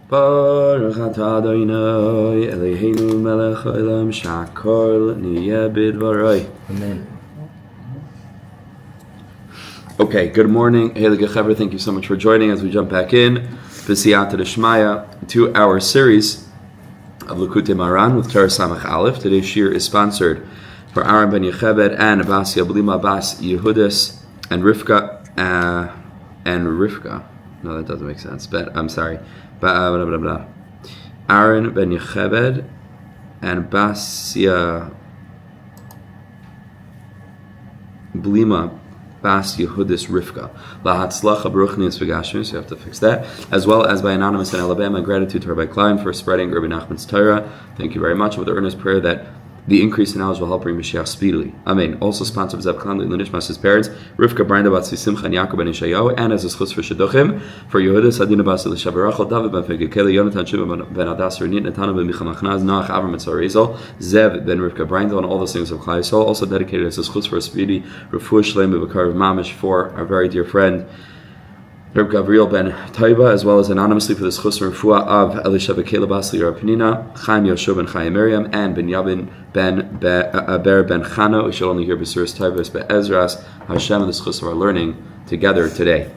Baruch atah Adonai Eloheinu melech haolam shakol niyeh bidvaroi. Amen. Okay, good morning. Hey, Chaver, thank you so much for joining as we jump back in. B'siyata d'shmaya, to our series of Likutei Moharan with Torah Samech Aleph. Today's shir is sponsored for Aaron Ben Yocheved and Abbas Yablima Bas Yehudis and Rivka. No, that doesn't make sense. But I'm sorry. Aaron Ben Yocheved and Basia Blima Bas Yehudis Rivka. Lahatzlacha Baruchnius V'gashmis. You have to fix that. As well as by Anonymous in Alabama. Gratitude to Rabbi Klein for spreading Rabbi Nachman's Torah. Thank you very much. With the earnest prayer that the increase in knowledge will help bring Mashiach speedily. Amen. Also sponsored by Rabbi Klein and Eilecha, his parents, Rivka Branda Bat Simcha and Yaakov Ben Ishayahu, and as a zechus for shidduchim for Yehudis, Adina Bas Elisheva, Rochel, Dovid Ben Fayga, Kayla, Yonatan, Shimon Ben Hadassah, Ronit, Netanel Ben Meechal, Mahnaz, Noach, Zev Ben Rivka Branda, and all the things of Kayla. Also dedicated as a zechus for a speedy refuah shleim b'vakar of mamish for our very dear friend Rabbi Gavriel Ben Toiba, as well as anonymously for the zechus refuah of Elisheva, Kayla, Basli, Adina, Chaim Yoshua Ben Chaim Miriam, and Ben Yabin Ben Ber Ben Chano. We should only hear B'suras Toivas Be'ezras Hashem and the zechus of our learning together today.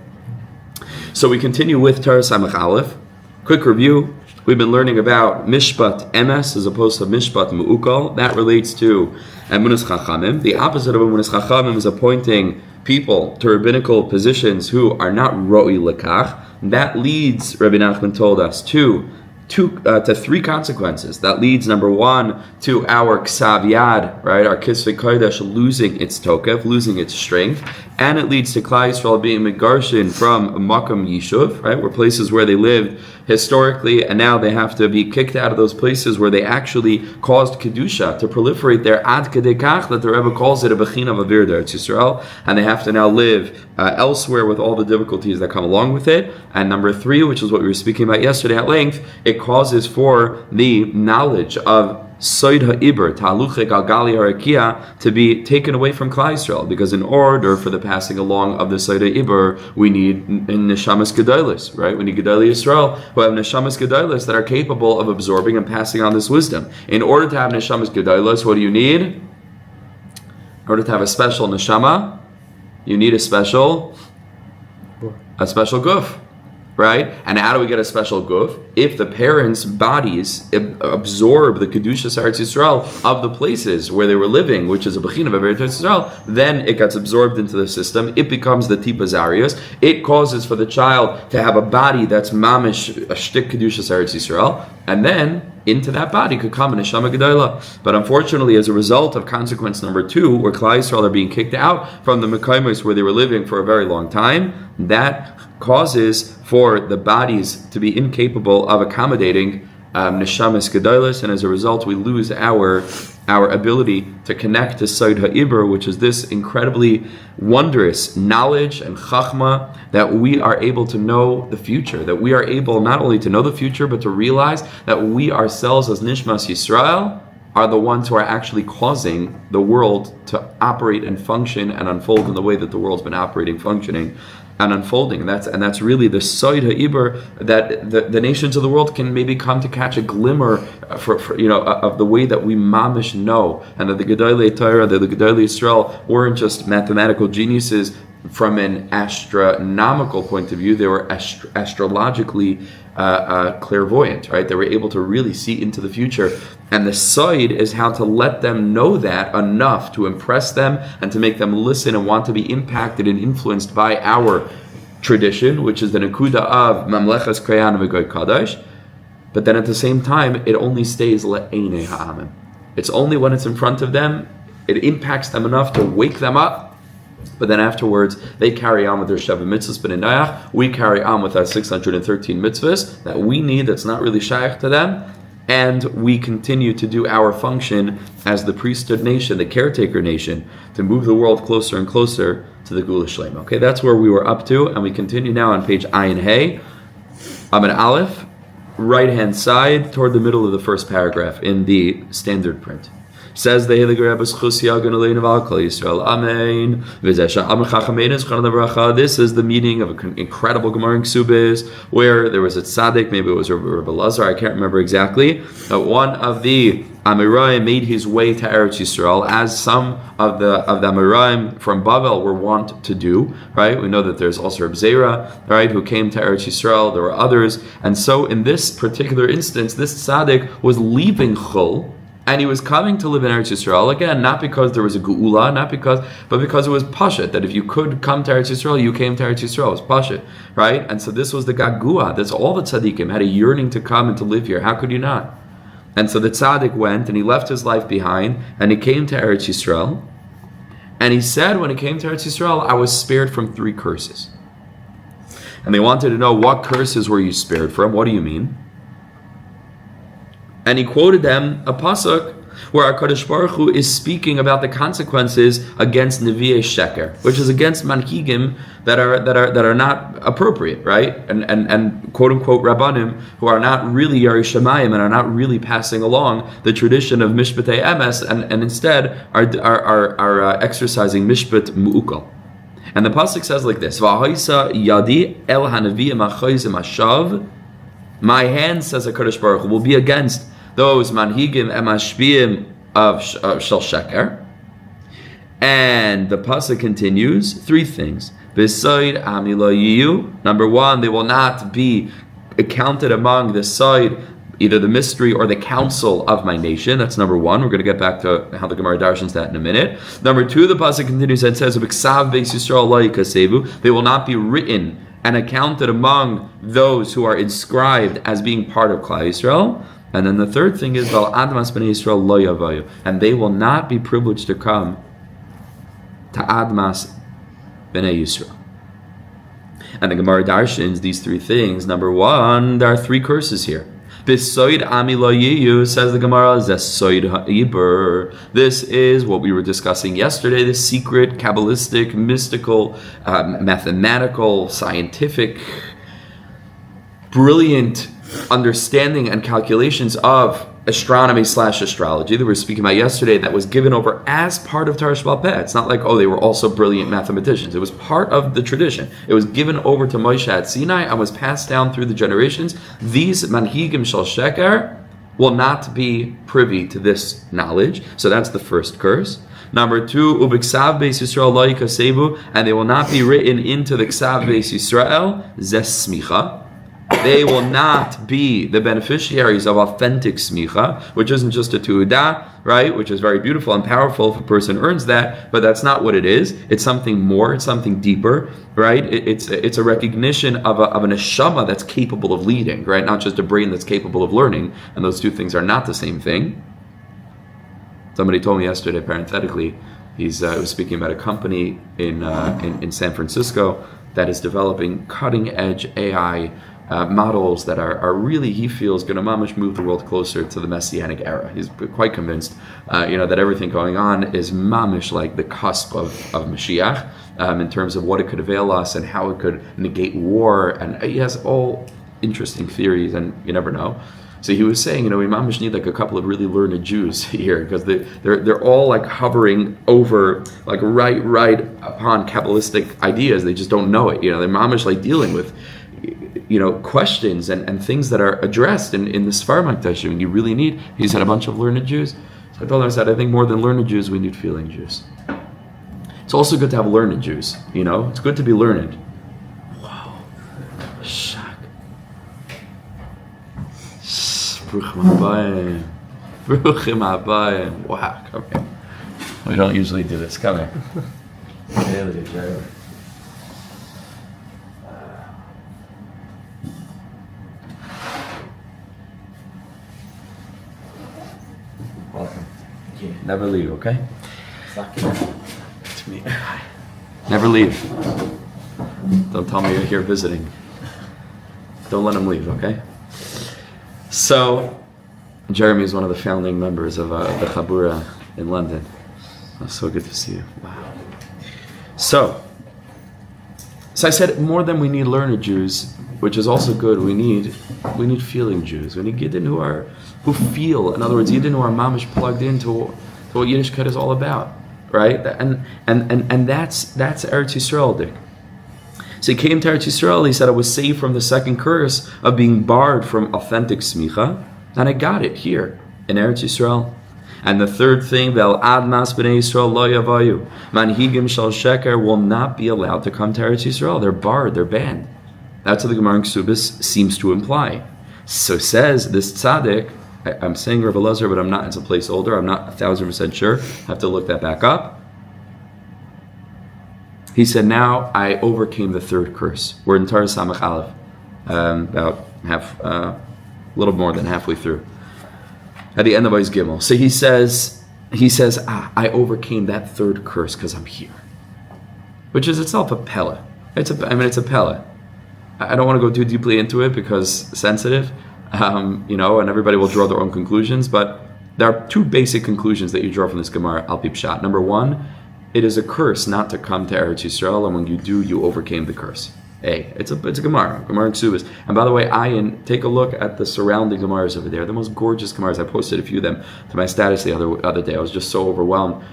So we continue with Torah Samech Aleph. Quick review. We've been learning about Mishpat Emes as opposed to Mishpat Mu'ukal. That relates to Emunas Chachamim. The opposite of Emunas Chachamim is appointing people to rabbinical positions who are not Ro'i Lekach. That leads, Rabbi Nachman told us, to three consequences. That leads, number one, to our Ksav Yad, right, our Kisvei Kodesh losing its tokef, losing its strength, and it leads to Klal Yisrael being megarshin from Makam Yishuv, right, where places where they lived historically, and now they have to be kicked out of those places where they actually caused Kedusha to proliferate there, ad kedei kach, that the Rebbe calls it a Bechina of Avir D'Eretz Yisrael, and they have to now live elsewhere with all the difficulties that come along with it. And number three, which is what we were speaking about yesterday at length, it causes for the knowledge of Soid ha'ibur, ta'aluche galgali harakia, to be taken away from Klal Yisrael, because in order for the passing along of the Soid ha'ibur, we need neshamas gedolos, right? We need gedolei Yisrael who have neshamas gedolos that are capable of absorbing and passing on this wisdom. In order to have neshamas gedolos, what do you need? In order to have a special neshama, you need a special guf. Right? And how do we get a special guf? If the parents' bodies absorb the Kedushas Eretz Yisrael of the places where they were living, which is a Bechina of Eretz Yisrael, then it gets absorbed into the system. It becomes the Tipa Zarius. It causes for the child to have a body that's mamish, a shtik Kedushas Eretz Yisrael, and then into that body could come an Neshama Gedola. But unfortunately, as a result of consequence number two, where Klal Yisrael are being kicked out from the Mekayimos where they were living for a very long time, that causes for the bodies to be incapable of accommodating neshamas gedolos, and as a result, we lose our ability to connect to Soid ha'ibur, which is this incredibly wondrous knowledge and chachma that we are able to know the future, that we are able not only to know the future, but to realize that we ourselves as Nishmas Yisrael are the ones who are actually causing the world to operate and function and unfold in the way that the world's been operating, functioning, and unfolding. And that's really the Soid ha'ibur that the nations of the world can maybe come to catch a glimmer for of the way that we mamish know, and that the Gedolei Torah, the Gedolei Yisrael weren't just mathematical geniuses from an astronomical point of view. They were astrologically clairvoyant, right? They were able to really see into the future. And the side is how to let them know that enough to impress them and to make them listen and want to be impacted and influenced by our tradition, which is the Nekuda of Mamlechas Krayan V'Goy Kadosh. But then at the same time, it only stays le'einei ha'amim. It's only when it's in front of them, it impacts them enough to wake them up. But then afterwards, they carry on with their Sheva mitzvahs. But in Noach, we carry on with our 613 mitzvahs that we need, that's not really shaykh to them. And we continue to do our function as the priesthood nation, the caretaker nation, to move the world closer and closer to the Gula Shlema. Okay, that's where we were up to. And we continue now on page Ayin Hey, Amud Aleph, right-hand side, toward the middle of the first paragraph in the standard print. Says the Heilige Rebbe, Schus Yagun Aleinu V'al Klal Yisrael, Amen. This is the meaning of an incredible Gemara in Ksubis, where there was a tzaddik, maybe it was Rebbe Lazar, I can't remember exactly, but one of the Amoraim made his way to Eretz Yisrael, as some of the Amoraim from Bavel were wont to do, right? We know that there's also Reb Zera, right, who came to Eretz Yisrael. There were others, and so in this particular instance, this tzaddik was leaving Chul, and he was coming to live in Eretz Yisrael, again, not because there was a geula, but because it was pashut, that if you could come to Eretz Yisrael, you came to Eretz Yisrael. It was pashut, right? And so this was the gagua. That's all the tzaddikim had, a yearning to come and to live here. How could you not? And so the tzaddik went, and he left his life behind, and he came to Eretz Yisrael. And he said, when he came to Eretz Yisrael, I was spared from 3 curses. And they wanted to know, what curses were you spared from? What do you mean? And he quoted them a pasuk where HaKadosh Baruch Hu is speaking about the consequences against Nevi'ei Sheker, which is against manhigim that are not appropriate, right? And quote unquote Rabbanim who are not really Yarei Shamayim and are not really passing along the tradition of Mishpatei Emes and instead are exercising Mishpat Mu'ukal. And the pasuk says like this: V'haisa yadi el hanaviyim achayzim hashav. My hand, says HaKadosh Baruch Hu, will be against those manhigim and mashpiyim of shel sheker. And the pasuk continues, 3 things. B'soid amila yiyu. Number 1, they will not be counted among the side, either the mystery or the council of my nation. That's number 1. We're going to get back to how the Gemara darshans that in a minute. Number 2, the pasuk continues and says, "B'ksav beis Yisrael lo yikasevu." They will not be written and accounted among those who are inscribed as being part of Klal Yisrael. And then the third thing is, "Val admas b'nei Yisrael lo yavayu," and they will not be privileged to come to admas b'nei Yisrael. And the Gemara darshans these 3 things. Number 1, there are 3 curses here. B'soid ami lo yiyu, says the Gemara, zesoid ha'ibur. This is what we were discussing yesterday, the secret, Kabbalistic, mystical, mathematical, scientific, brilliant understanding and calculations of astronomy/astrology that we were speaking about yesterday, that was given over as part of Torah Sheba'al Peh. It's not like, they were also brilliant mathematicians. It was part of the tradition. It was given over to Moshe at Sinai and was passed down through the generations. These manhigim shel sheker will not be privy to this knowledge. So that's the first curse. Number 2, ubiksav beis Yisrael lo yikasevu, and they will not be written into the ksav beis Yisrael, zes smicha. They will not be the beneficiaries of authentic smicha, which isn't just a tu'udah, right? Which is very beautiful and powerful if a person earns that, but that's not what it is. It's something more. It's something deeper, right? It's a recognition of a neshama that's capable of leading, right? Not just a brain that's capable of learning, and those 2 things are not the same thing. Somebody told me yesterday, parenthetically, he was speaking about a company in San Francisco that is developing cutting-edge AI models that are really, he feels, going to mamish move the world closer to the Messianic era. He's quite convinced, that everything going on is mamish like the cusp of Mashiach, in terms of what it could avail us and how it could negate war. And he has all interesting theories, and you never know. So he was saying, we mamish need like a couple of really learned Jews here, because they're all like hovering over, like right upon Kabbalistic ideas. They just don't know it. They're mamish like dealing with questions and things that are addressed in the Sfar Makdashim. And you really need, he said, a bunch of learned Jews. So I told him, I said, I think more than learned Jews, we need feeling Jews. It's also good to have learned Jews, It's good to be learned. Wow. Shak. Bruchim habayim. Bruchim habayim. Wow, come here. We don't usually do this. Come here. Kayla, welcome. Never leave, okay? To me. Never leave. Don't tell me you're here visiting. Don't let him leave, okay? So, Jeremy is one of the founding members of the Chabura in London. Oh, so good to see you. Wow. So I said, more than we need learned Jews, which is also good, we need feeling Jews. We need Yidden who feel. In other words, Yidden who are mamish plugged into to what Yiddishkeit is all about, right? And that's Eretz Yisrael, Dick. So he came to Eretz Yisrael, he said, I was saved from the second curse of being barred from authentic smicha, and I got it here in Eretz Yisrael. And the third thing, Vel Admas B'nei Yisrael Lo Yavayu, Manhigim Shal Sheker will not be allowed to come to Eretz Yisrael. They're barred, they're banned. That's what the Gemara in Ksubis seems to imply. So says this tzaddik, I'm saying Rebbe Lezer, but I'm not, it's a placeholder, I'm not 1,000% sure, I have to look that back up. He said, now I overcame the third curse. We're in Torah Samech Aleph, about a little more than halfway through, at the end of Ois Gimel. So he says, I overcame that third curse because I'm here, which is itself a pella. It's a pella. I don't want to go too deeply into it because sensitive, and everybody will draw their own conclusions. But there are two basic conclusions that you draw from this Gemara al pi pshat. Number one, it is a curse not to come to Eretz Yisrael, and when you do, you overcame the curse. It's a Gemara and Ksubis. And by the way, take a look at the surrounding Gemaras over there. The most gorgeous Gemaras. I posted a few of them to my status the other day. I was just so overwhelmed.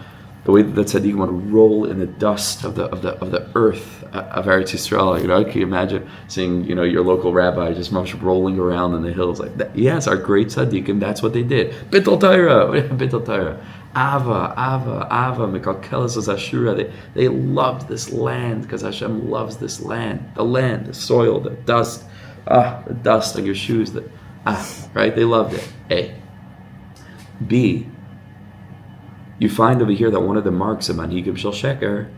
The way that the tzaddikim would roll in the dust of the earth of Eretz Yisrael. Can you imagine seeing your local rabbi just rolling around in the hills like that? Yes, our great tzaddikim. That's what they did. Bittul Torah. Ava, Meechal Ashura. They loved this land because Hashem loves this land. The soil, the dust. The dust on your shoes. Right? They loved it. A. B. You find over here that one of the marks of Manhigim Shel Sheker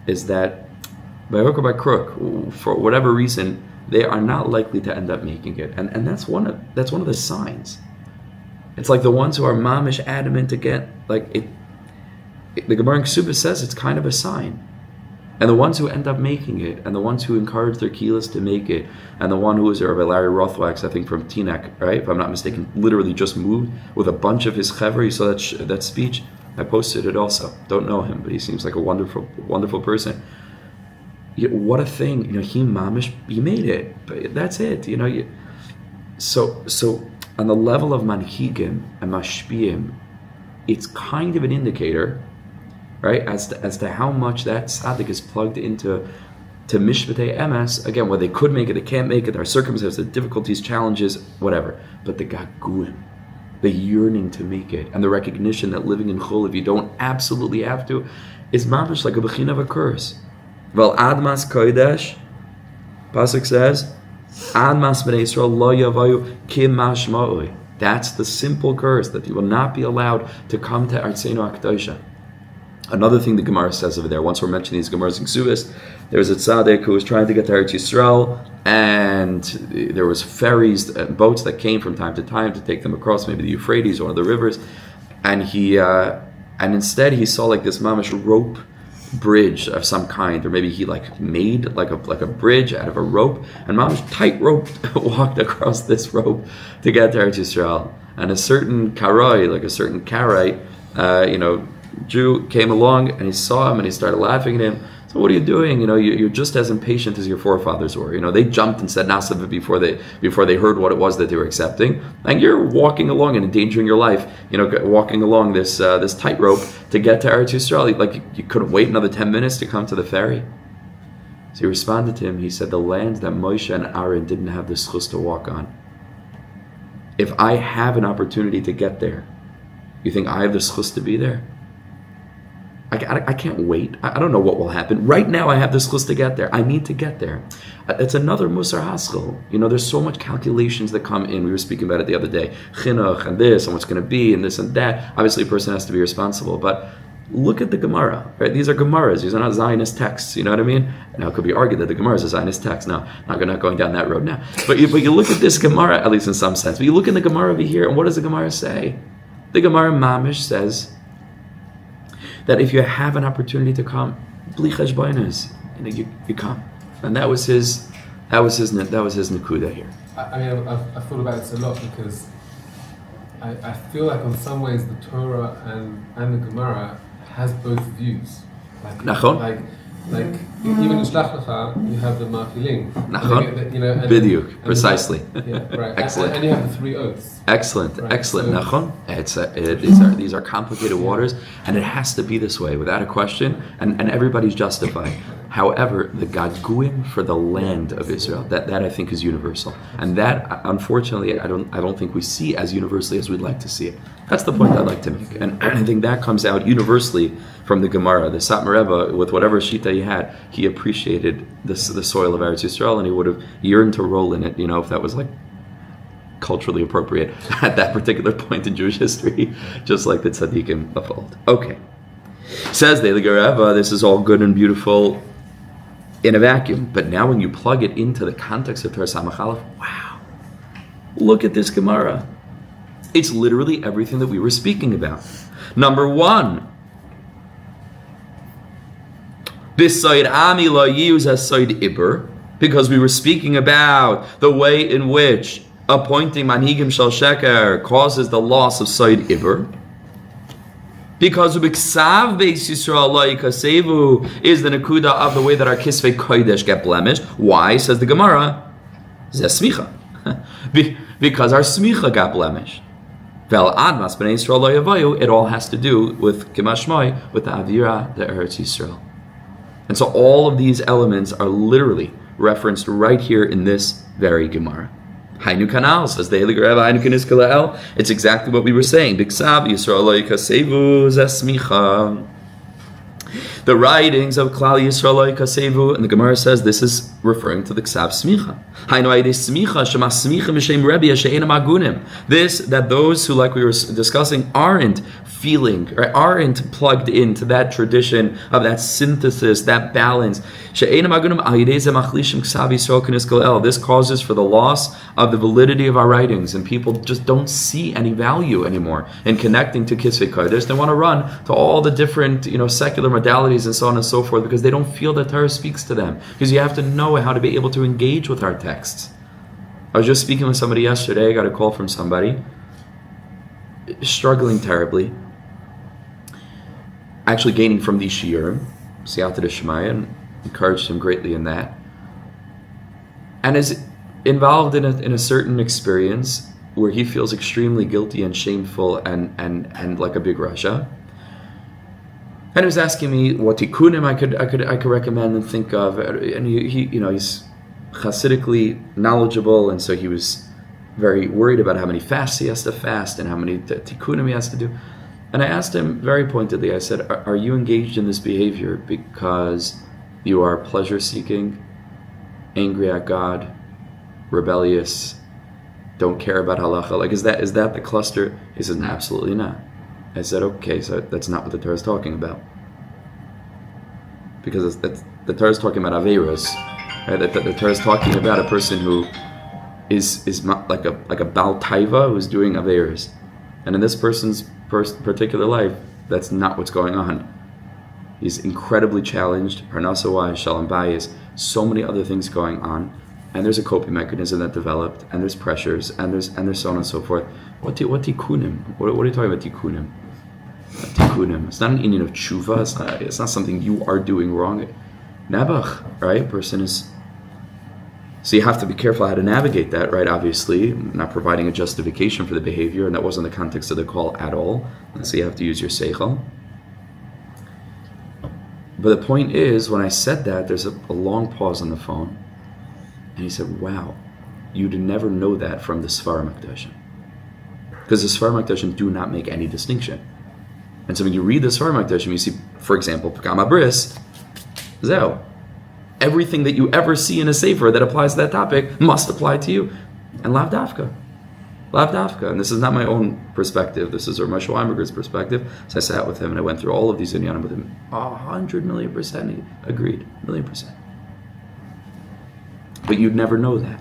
is that by hook or by crook, for whatever reason, they are not likely to end up making it. And that's one of the signs. It's like the ones who are mamish adamant to get, like it. The Gemara in Ksubis says it's kind of a sign. And the ones who end up making it, and the ones who encourage their keelas to make it, and the one who is Rabbi Larry Rothwax, I think from Teaneck, right? If I'm not mistaken, literally just moved with a bunch of his chaver. You saw that speech. I posted it also. Don't know him, but he seems like a wonderful person. What a thing! He mamish, he made it. But that's it. So on the level of manhigim and mashpiyim, it's kind of an indicator, right, as to how much that tzaddik is plugged into mishpatei emes. Again, whether they could make it, they can't make it. There are circumstances, the difficulties, challenges, whatever. But the gaguim, the yearning to make it, and the recognition that living in chul, if you don't absolutely have to, is mamish like a bechina of a curse. Vel admas kodesh, pasuk says, admas b'nei Yisrael lo yavayu kim mashma'ui. That's the simple curse, that you will not be allowed to come to Artzeinu HaKadoshah. Another thing the Gemara says over there, once we're mentioning these Gemaras in Ksubis, there was a tzaddik who was trying to get to Eretz Yisrael, and there was ferries, boats that came from time to time to take them across maybe the Euphrates or one of the rivers, and instead he saw like this mamish rope bridge of some kind, or maybe he made like a bridge out of a rope, and mamish tight rope walked across this rope to get to Eretz Yisrael. And a certain karoi, like a certain karite, Jew came along and he saw him and he started laughing at him. So what are you doing? You're just as impatient as your forefathers were. They jumped and said Nasab before they heard what it was that they were accepting. And you're walking along and endangering your life, walking along this tightrope to get to Eretz Yisrael. Like you couldn't wait another 10 minutes to come to the ferry. So he responded to him. He said, the land that Moshe and Aaron didn't have the zechus to walk on. If I have an opportunity to get there, you think I have the zechus to be there? I can't wait. I don't know what will happen. Right now I have this list to get there. I need to get there. It's another musar haskell. There's so much calculations that come in. We were speaking about it the other day. Chinuch and this and what's going to be and this and that. Obviously a person has to be responsible. But look at the Gemara. Right? These are Gemaras. These are not Zionist texts. You know what I mean? Now it could be argued that the Gemara is a Zionist text. No, not going down that road now. But you look at this Gemara, at least in some sense. But you look in the Gemara over here, and what does the Gemara say? The Gemara Mamish says that if you have an opportunity to come, bli cheshbonos, you come, and that was his nekuda here. I've thought about this a lot because I feel like in some ways the Torah and the Gemara has both views. Like Even in Shlach Lecha, you have the Machilim. Nachon. You know, Bidyuk, precisely. Yeah, right. Excellent. And you have the 3 oaths. Excellent, Right, excellent. so- Nachon. These are complicated waters, and it has to be this way, without a question. And everybody's justified. However, the gaguim for the land of Israel, that I think is universal, and that unfortunately I don't think we see as universally as we'd like to see it. That's the point I'd like to make, and I think that comes out universally from the Gemara. The Satmar Rebbe, with whatever shita he had, he appreciated the soil of Eretz Yisrael, and he would have yearned to roll in it, if that was like culturally appropriate at that particular point in Jewish history, just like the tzaddikim of old. Okay, says the Rebbe, this is all good and beautiful in a vacuum, but now when you plug it into the context of Torah Samech Aleph, wow, look at this Gemara. It's literally everything that we were speaking about. Number one, this Soid Ami la use as Soid Iber, because we were speaking about the way in which appointing Manhigim Shal Sheker causes the loss of Soid Iber. Because Ubiksav Beis Yisrael Lo Yikasevu is the Nakuda of the way that our Kisvei Kodesh get blemished. Why? Says the Gemara, Zeh Smicha. Because our Smicha got blemished. Vel Admas B'nai Yisrael Lo Yavayu, it all has to do with Kimashmoi, with the Avira, the Eretz Yisrael. And so all of these elements are literally referenced right here in this very Gemara. Hainu Kanal says the Rebbe Hainu Kaniskalael. It's exactly what we were saying. Biksav Yisrael Lo Yikasevu Zesmicha. The writings of Klal Yisrael Lo Yikasevu, and the Gemara says this is referring to the Ksav Smicha. Hainu Aidei Smicha Shema Smicha Mishem Rebbe She'enam Agunim. This, that those who, like we were discussing, aren't feeling or aren't plugged into that tradition of that synthesis, that balance. This causes for the loss of the validity of our writings, and people just don't see any value anymore in connecting to Kisvei Kodesh. They want to run to all the different, secular modalities and so on and so forth, because they don't feel that Torah speaks to them. Because you have to know how to be able to engage with our texts. I was just speaking with somebody yesterday. I got a call from somebody struggling terribly, actually gaining from these shiurim, Siyata D'Shmaya, and encouraged him greatly in that, and is involved in a certain experience where he feels extremely guilty and shameful and like a big Rasha. And he was asking me what tikkunim I could recommend and think of, and he's Hasidically knowledgeable, and so he was very worried about how many fasts he has to fast and how many tikkunim he has to do. And I asked him very pointedly, I said, are you engaged in this behavior because you are pleasure-seeking, angry at God, rebellious, don't care about halacha? Like, is that the cluster? He says, absolutely not. I said, okay, so that's not what the Torah is talking about. Because the Torah is talking about Averos, right? The Torah is talking about a person who is like a Baal Taiva who's doing Averos. And in this person's particular life, that's not what's going on. He's incredibly challenged, parnasa-wise, shalom bayis, so many other things going on, and there's a coping mechanism that developed, and there's pressures, and there's so on and so forth. What tikkunim? What are you talking about tikkunim? Tikkunim. It's not an Indian of tshuva. It's not something you are doing wrong. Nabach, right? Person is. So you have to be careful how to navigate that, right? Obviously, not providing a justification for the behavior, and that wasn't the context of the call at all. And so you have to use your seichel. But the point is, when I said that, there's a long pause on the phone, and he said, "Wow, you'd never know that from the Sfarim Akdashim, because the Sfarim Akdashim do not make any distinction." And so when you read the Sfarim Akdashim, you see, for example, Pekam Abris, Zeo. Everything that you ever see in a sefer that applies to that topic must apply to you. And Lav Dafka. And this is not my own perspective. This is Rav Shlomo's perspective. So I sat with him and I went through all of these inyanim with him. 100,000,000% he agreed. 1,000,000%. But you'd never know that.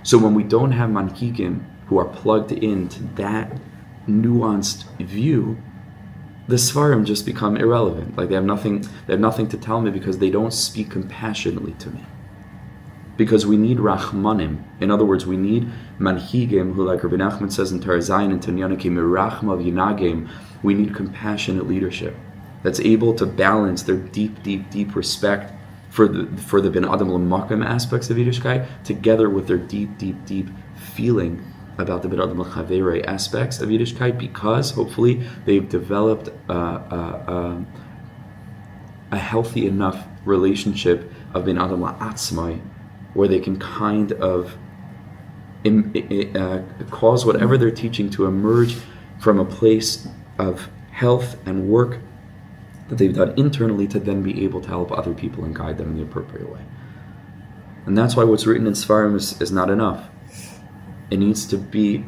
So when we don't have manhigim who are plugged into that nuanced view, the Svarim just become irrelevant. Like they have nothing to tell me because they don't speak compassionately to me. Because we need Rachmanim. In other words, we need Manhigim, who, like Rabbi Nachman says in Torah Zayin and Tanyana, Mirachma Yinagim, we need compassionate leadership. that's able to balance their deep, deep, deep respect for the Ben Adam L'Makam aspects of Yiddishkeit together with their deep, deep, deep feeling about the Ben Adam L'Chaverei aspects of Yiddishkeit, because hopefully they've developed a healthy enough relationship of Ben Adam L'Atzmai where they can kind of cause whatever they're teaching to emerge from a place of health and work that they've done internally to then be able to help other people and guide them in the appropriate way. And that's why what's written in Sfarim is not enough. It needs to be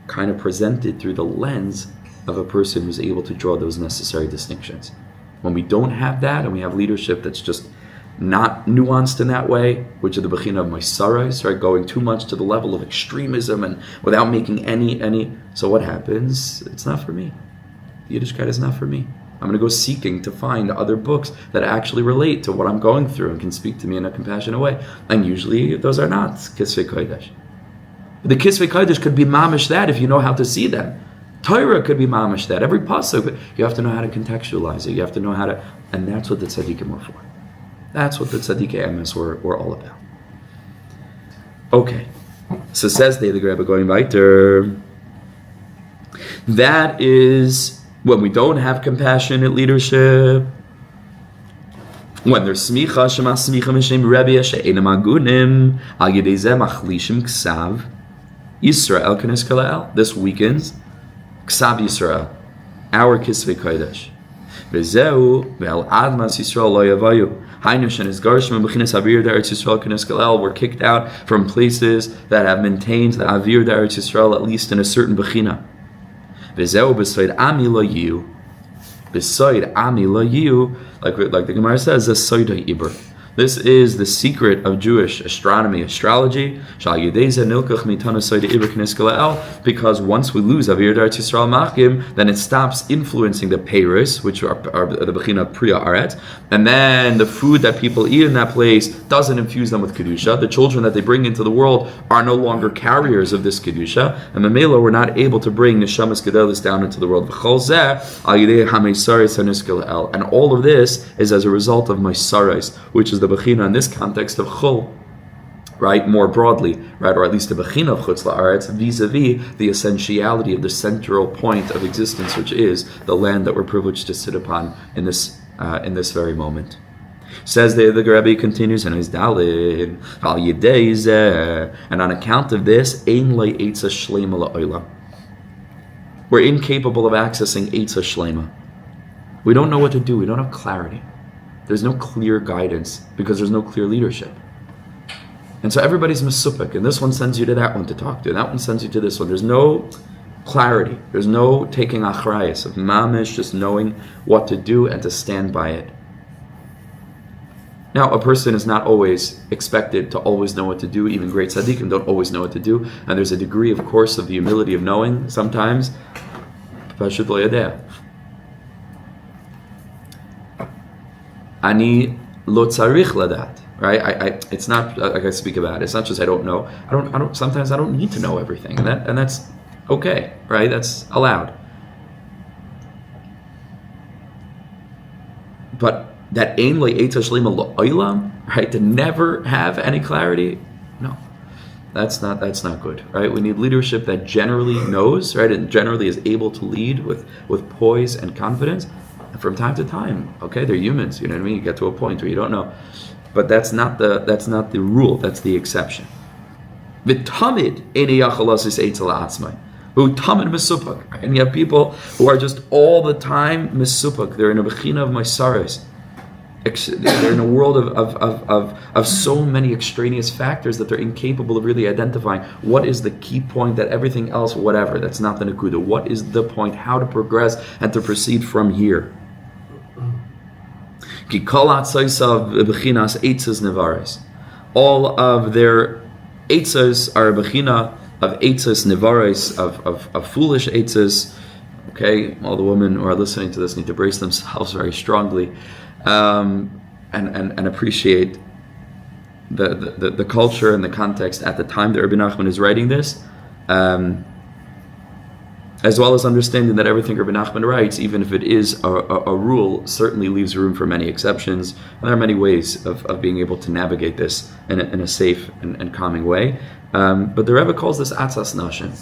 kind of presented through the lens of a person who's able to draw those necessary distinctions. When we don't have that, and we have leadership that's just not nuanced in that way, which is the bechina of Maisarais, right, going too much to the level of extremism and without making any. So what happens? It's not for me. Yiddishkeit is not for me. I'm going to go seeking to find other books that actually relate to what I'm going through and can speak to me in a compassionate way. And usually those are not Kisvei Kodesh. The Kisvei Kodesh could be mamish that if you know how to see them. Torah could be mamish that. Every pasuk, but you have to know how to contextualize it. You have to know how to, and that's what the tzaddikim are for. That's what the tzaddikim emes were all about. Okay, so says the Rebbe going weiter. That is when we don't have compassionate leadership. When there's smicha shema smicha mishem Rebbe she'enam agunim al yedei zeh machlishim ksav Yisrael k'nes kalel. This weakens Ksav Yisrael, our Kisvei Kodesh. V'zeu ve'al admas Yisrael lo yavayu. Hainu shenis garshim b'chinas avir d'Eretz Yisrael k'nes kalel. We're kicked out from places that have maintained the avir d'Eretz Yisrael at least in a certain b'china. V'zeu b'soid ami lo yiu. B'soid ami lo yiu. Like the Gemara says, this soida iber. This is the secret of Jewish astronomy, astrology. Because once we lose Avir D'Eretz Yisrael Machim, then it stops influencing the Peiros, which are the Bechina Priya Aret, and then the food that people eat in that place doesn't infuse them with Kedusha. The children that they bring into the world are no longer carriers of this Kedusha, and Mamela were not able to bring Neshamas Gedolis down into the world. And all of this is as a result of Maisarais, which is the bechina in this context of chol, right, more broadly, right, or at least the bechina of chutz la'aretz vis-a-vis the essentiality of the central point of existence, which is the land that we're privileged to sit upon in this very moment. Says the Rebbe continues in his Dalid, al yedei zeh, and on account of this, ein le'etza shlema la'olam. We're incapable of accessing etza shlema. We don't know what to do. We don't have clarity. There's no clear guidance because there's no clear leadership. And so everybody's mesupik, and this one sends you to that one to talk to, and that one sends you to this one. There's no clarity. There's no taking achrayas of mamish, just knowing what to do and to stand by it. Now, a person is not always expected to always know what to do. Even great tzaddikim don't always know what to do. And there's a degree, of course, of the humility of knowing sometimes. Pashut lo yadeh. Ani lo tzarich ladat, right? It's not like I speak about it. It's not just I don't know. I don't. Sometimes I don't need to know everything, and that's okay, right? That's allowed. But that ein le'etza shlema la'olam, right? To never have any clarity, no, that's not good, right? We need leadership that generally knows, right, and generally is able to lead with poise and confidence. From time to time, okay, they're humans. You know what I mean. You get to a point where you don't know, but that's not the rule. That's the exception. V'tamid eni yachalasis eitzel atzmai, who tamid mesupuk, and you have people who are just all the time mesupuk. They're in a bechina of maisaris. They're in a world of so many extraneous factors that they're incapable of really identifying what is the key point, that everything else, whatever, that's not the nakuda. What is the point? How to progress and to proceed from here? All of their eitzas are a bechina of eitzas nevaris, of foolish eitzas. Okay, all the women who are listening to this need to brace themselves very strongly, and appreciate the culture and the context at the time that Rabbi Nachman is writing this. as well as understanding that everything Rabbi Nachman writes, even if it is a rule, certainly leaves room for many exceptions. And there are many ways of being able to navigate this in a safe and calming way. But the Rebbe calls this atzas nashim.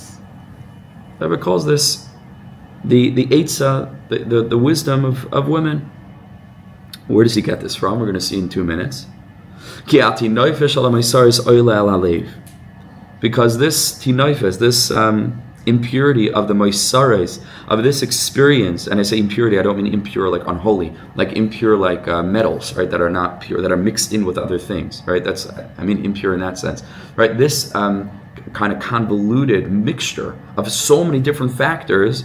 The Rebbe calls this the eitzah, the wisdom of women. Where does he get this from? We're going to see in 2 minutes. Because this tinoifes, this impurity of the moisares, of this experience, and I say impurity, I don't mean impure like unholy, like impure like metals, right, that are not pure, that are mixed in with other things, right? I mean impure in that sense, right? This kind of convoluted mixture of so many different factors,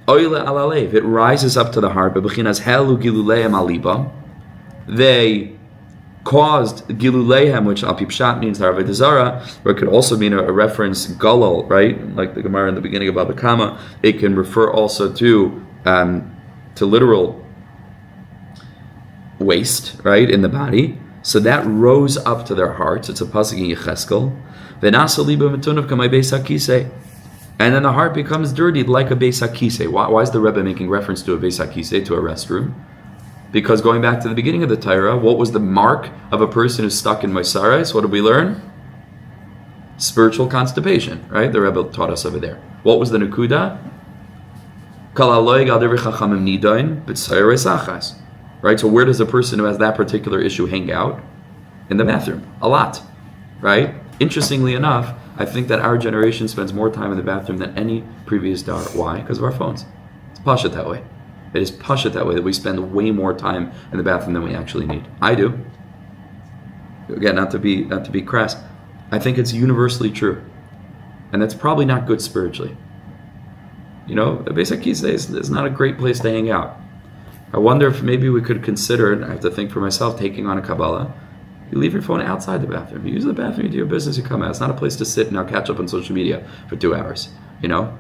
it rises up to the heart. They caused giluleihem, which al pipshat means harvei zara, or it could also mean a reference galal, right? Like the Gemara in the beginning of Baba Kama. It can refer also to literal waste, right, in the body. So that rose up to their hearts. It's a pasuk in Yecheskel. V'nasa liba metunav kamay beis hakisei. And then the heart becomes dirtied like a beis hakisei. Why is the Rebbe making reference to a beis hakisei, to a restroom? Because going back to the beginning of the Torah, what was the mark of a person who's stuck in Moisares? What did we learn? Spiritual constipation, right? The Rebbe taught us over there. What was the Nukuda? Right? So where does a person who has that particular issue hang out? In the bathroom. A lot. Right? Interestingly enough, I think that our generation spends more time in the bathroom than any previous dar. Why? Because of our phones. It's pasha that way. It is pasha that way, that we spend way more time in the bathroom than we actually need. I do. Again, not to be crass. I think it's universally true. And that's probably not good spiritually. You know, the Beis HaKisei is not a great place to hang out. I wonder if maybe we could consider, and I have to think for myself, taking on a Kabbalah. You leave your phone outside the bathroom. You use the bathroom, you do your business, you come out. It's not a place to sit and now catch up on social media for 2 hours. You know?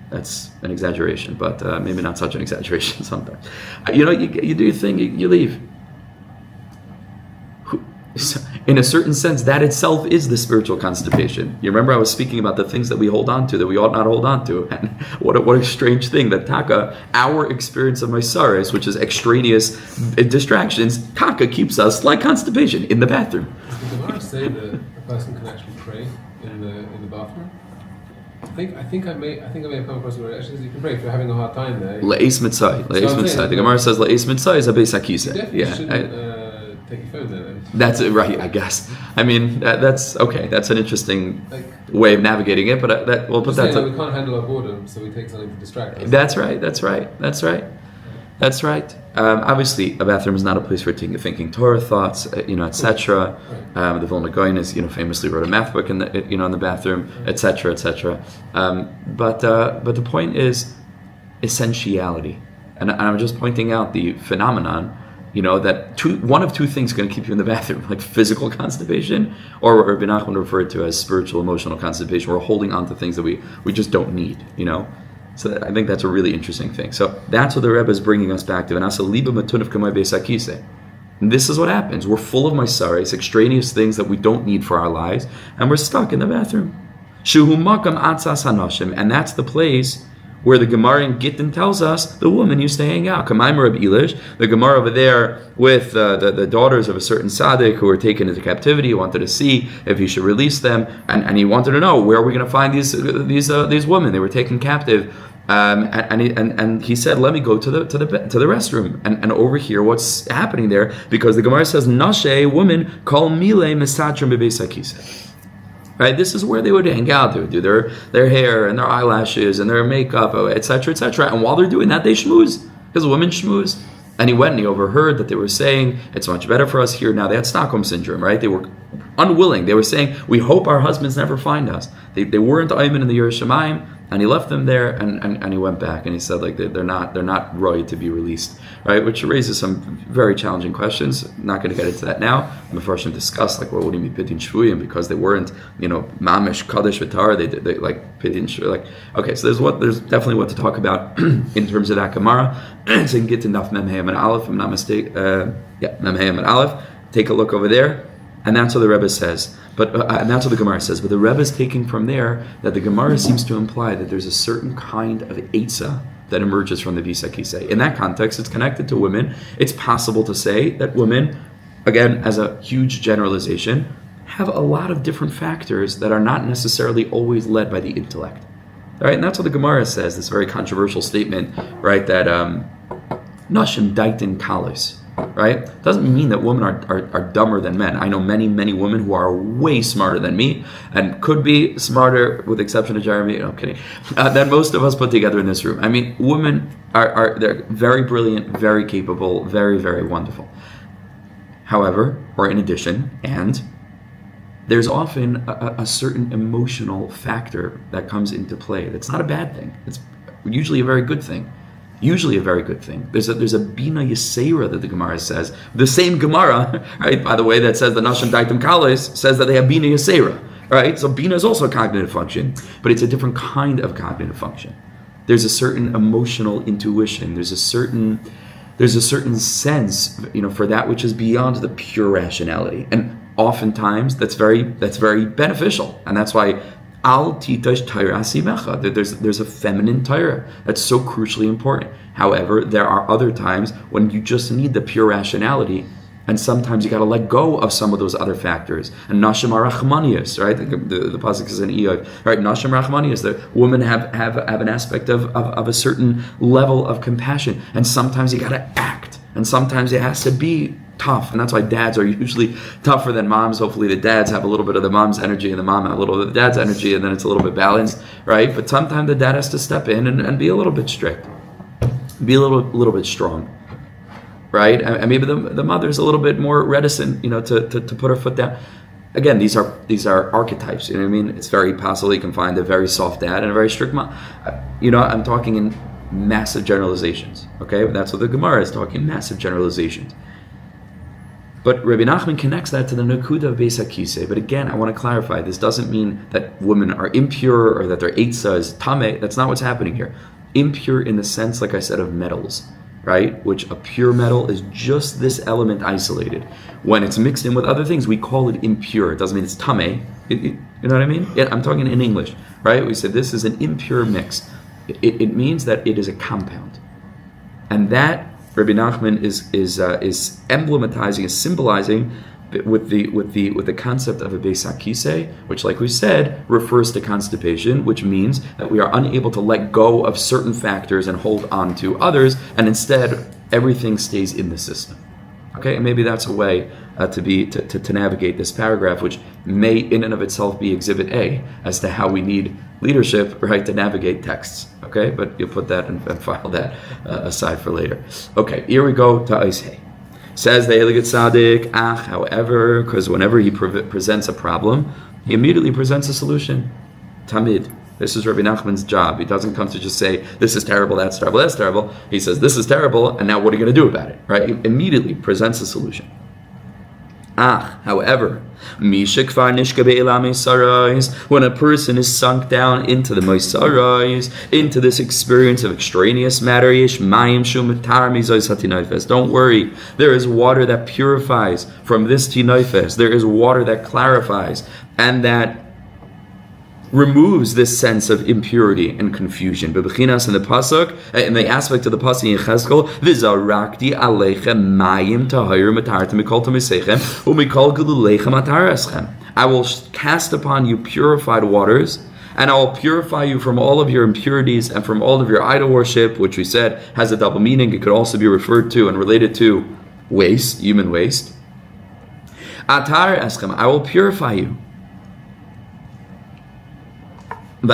That's an exaggeration, but maybe not such an exaggeration sometimes. You know, you do your thing, you leave. In a certain sense, that itself is the spiritual constipation. You remember I was speaking about the things that we hold on to, that we ought not hold on to. And what a strange thing that Taka, our experience of Maisares, which is extraneous distractions, Taka keeps us like constipation in the bathroom. Does the Gemara say that a person can actually pray in the bathroom? I think I may have come across where actually you can pray if you're having a hard time there. Le'es mitzai. The Gemara says Le'es mitzai is a beis hakisei. Yeah. Take your phone then. That's it, right? I guess. I mean, that's okay. That's an interesting way of navigating it. But we'll put that. We can't handle our boredom, so we take something to distract us. That's right. Obviously, a bathroom is not a place for thinking Torah thoughts, etc. The Vilna Gaon is, famously wrote a math book in the bathroom, etc., etc. But the point is essentiality, and I'm just pointing out the phenomenon. That one of two things is going to keep you in the bathroom, like physical constipation, or what Rabbi Nachman referred to as spiritual, emotional constipation. We're holding on to things that we just don't need, So I think that's a really interesting thing. So that's what the Rebbe is bringing us back to. And this is what happens. We're full of maisares, extraneous things that we don't need for our lives, and we're stuck in the bathroom. And that's the place where the Gemara in Gittin tells us the woman used to hang out. The Gemara over there with the daughters of a certain tzaddik who were taken into captivity. He wanted to see if he should release them, and he wanted to know where are we going to find these women. They were taken captive, and he said, "Let me go to the restroom and overhear what's happening there," because the Gemara says, "Nashe, women call mile mesatrim bebeis hakisei." Right, this is where they would hang out. They would do their hair and their eyelashes and their makeup, etc., etc. And while they're doing that, they schmooze, because women schmooze. And he went and he overheard that they were saying, it's much better for us here now. They had Stockholm Syndrome, right? They were unwilling. They were saying, we hope our husbands never find us. They weren't Ayman in the Yerushalayim, and he left them there, and he went back, and he said, like, they're not roy to be released, right? Which raises some very challenging questions. I'm not going to get into that now. I'm first to discuss, like, well, what do you mean pitin shvuyim? Because they weren't, mamish kaddish v'tar. They like pitin shvuyim. Like, okay, so there's definitely what to talk about in terms of that Gemara. So you can get to Naf Memheim and Aleph, if I'm not mistaken. Memheim and Aleph. Take a look over there, and that's what the Rebbe says. But and that's what the Gemara says. But the Rebbe is taking from there that the Gemara seems to imply that there's a certain kind of Eitzah that emerges from the Bisa Kisei. In that context, it's connected to women. It's possible to say that women, again, as a huge generalization, have a lot of different factors that are not necessarily always led by the intellect. All right, and that's what the Gemara says, this very controversial statement, right, that Nashim Daitin Kalis, right? Doesn't mean that women are dumber than men. I know many, many women who are way smarter than me and could be smarter, with the exception of Jeremy, no, I'm kidding, than most of us put together in this room. I mean, women they're very brilliant, very capable, very, very wonderful. However, or in addition, and there's often a certain emotional factor that comes into play. That's not a bad thing. It's usually a very good thing. Usually a very good thing. There's a bina yisera that the Gemara says. The same Gemara, right, by the way, that says the Nashim Daitim Kalis says that they have bina yisera, right? So bina is also a cognitive function, but it's a different kind of cognitive function. There's a certain emotional intuition. There's a certain sense, for that which is beyond the pure rationality. And oftentimes that's very beneficial. And that's why Al titash Torah simecha. There's a feminine Torah that's so crucially important. However, there are other times when you just need the pure rationality, and sometimes you got to let go of some of those other factors. And nashim arachmanias, right? The pasuk is in Eov, right? Nashim arachmanias. The women have an aspect of a certain level of compassion, and sometimes you got to act, and sometimes it has to be tough, and that's why dads are usually tougher than moms. Hopefully the dads have a little bit of the mom's energy and the mom have a little bit of the dad's energy, and then it's a little bit balanced, right? But sometimes the dad has to step in and be a little bit strict, be a little bit strong, right? And maybe the mother's a little bit more reticent, to put her foot down. Again, these are archetypes, you know what I mean? It's very possible you can find a very soft dad and a very strict mom. I'm talking in massive generalizations, okay? That's what the Gemara is talking, massive generalizations. But Rabbi Nachman connects that to the Nakuda of Beis HaKisei. But again, I want to clarify, this doesn't mean that women are impure or that their Eitzah is Tameh. That's not what's happening here. Impure in the sense, like I said, of metals, right? Which a pure metal is just this element isolated. When it's mixed in with other things, we call it impure. It doesn't mean it's Tameh. You know what I mean? Yeah, I'm talking in English, right? We said this is an impure mix. It means that it is a compound. And that Rabbi Nachman is emblematizing, is symbolizing with the concept of a Beis HaKisei, which, like we said, refers to constipation, which means that we are unable to let go of certain factors and hold on to others, and instead everything stays in the system. Okay, and maybe that's a way to navigate this paragraph, which may in and of itself be Exhibit A as to how we need leadership, right, to navigate texts. Okay, but you'll put that and file that aside for later. Okay, here we go to Eishei. Says the Elegant Tzaddik, however, because whenever he presents a problem, he immediately presents a solution. Tamid. This is Rabbi Nachman's job. He doesn't come to just say, this is terrible, that's terrible, that's terrible. He says, this is terrible, and now what are you going to do about it? Right? He immediately presents a solution. However, when a person is sunk down into the Moisarais, into this experience of extraneous matter, don't worry, there is water that purifies from this tinoifes. There is water that clarifies and that removes this sense of impurity and confusion. Bebechinas in the pasuk, in the aspect of the pasuk in Cheskel, v'zarakti aleichem mayim tahir matartem mikol tamiseichem umikol geluleichem ataraschem. I will cast upon you purified waters, and I will purify you from all of your impurities and from all of your idol worship, which we said has a double meaning. It could also be referred to and related to waste, human waste. Ataraschem, I will purify you. And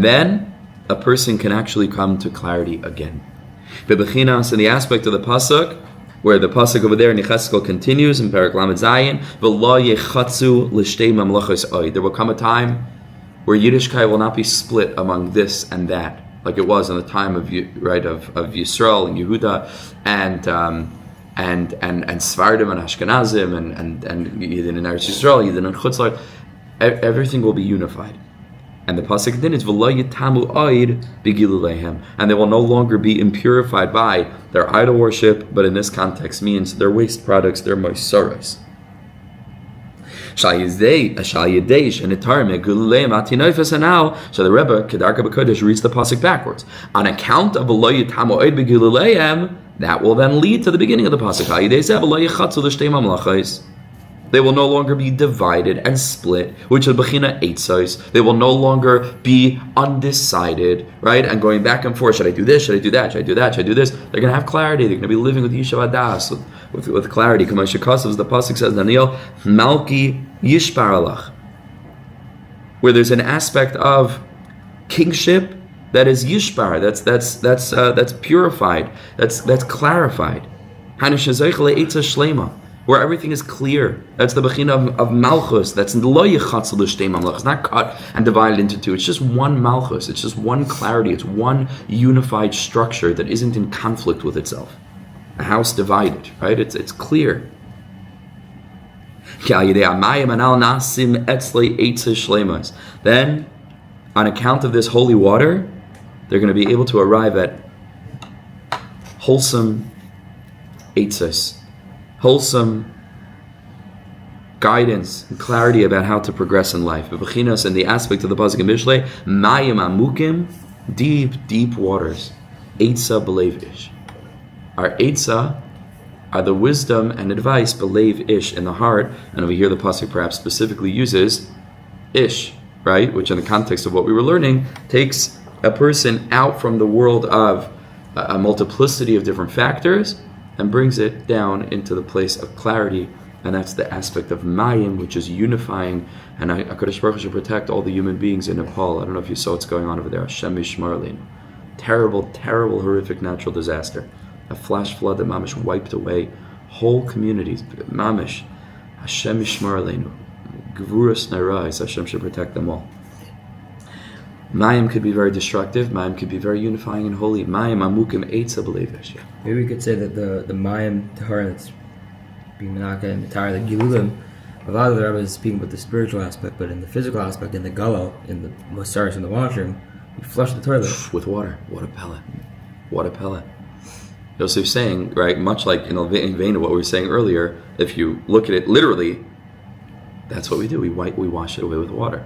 then a person can actually come to clarity again. Bebechinas, in the aspect of the pasuk, where the pasuk over there in Yecheskel continues in Perek Lamed Zayin, v'lo yechatzu l'shtei mamlachos oid. There will come a time where Yiddishkeit will not be split among this and that, like it was in the time of Yisrael and Yehuda and Svardim and Ashkenazim and Yidin in Eretz Yisrael, Yidin in Chutzlar. Everything will be unified. And the pasuk continues, "V'lo yitamu oid b'giluleihem," and they will no longer be impurified by their idol worship, but in this context means their waste products, their moisaros. So the Rebbe, Kedarka B'Kodesh, reads the pasuk backwards. On account of v'lo yitamu oid b'giluleihem, that will then lead to the beginning of the pasuk. They will no longer be divided and split, which is bechina eitzos. They will no longer be undecided, right? And going back and forth. Should I do this? Should I do that? Should I do that? Should I do this? They're going to have clarity. They're going to be living with Yishuv Hadassah, with clarity. The pasuk says, Daniel, Malki Yishbar Alach, where there's an aspect of kingship that is Yishbar, that's purified, that's clarified. Where everything is clear. That's the bechina of malchus. That's lo yechatzel l'shtei mamlech. It's not cut and divided into two. It's just one malchus. It's just one clarity. It's one unified structure that isn't in conflict with itself. A house divided, right? It's clear. Then, on account of this holy water, they're going to be able to arrive at wholesome eitzos, wholesome guidance and clarity about how to progress in life. Bechinas, and the aspect of the pasuk in Mishlei, mayim amukim, deep waters. Eitzah b'leiv ish. Our eitzah are the wisdom and advice b'leiv ish, in the heart. And over here the pasuk perhaps specifically uses ish, right? Which in the context of what we were learning takes a person out from the world of a multiplicity of different factors and brings it down into the place of clarity, and that's the aspect of Mayim, which is unifying. And HaKadosh Baruch Hu should protect all the human beings in Nepal. I don't know if you saw what's going on over there. Hashem Yishmar Aleinu. Terrible, horrific natural disaster. A flash flood that Mamish wiped away whole communities. Mamish. Hashem Yishmar Aleinu. Gvuras Nairais. Hashem should protect them all. Mayim could be very destructive. Mayim could be very unifying and holy. Mayim amukim eitzah b'leiv. Maybe we could say that the Mayim Tahara that's being Menaka and Matara, the Gilulim, a lot of the Rebbe is speaking about the spiritual aspect, but in the physical aspect, in the Galal, in the Mosaris, in the washroom, you flush the toilet. With water. What a pellet. What a pellet. Yosef's saying, right, much like in vain of what we were saying earlier, if you look at it literally, that's what we do. We wash it away with water.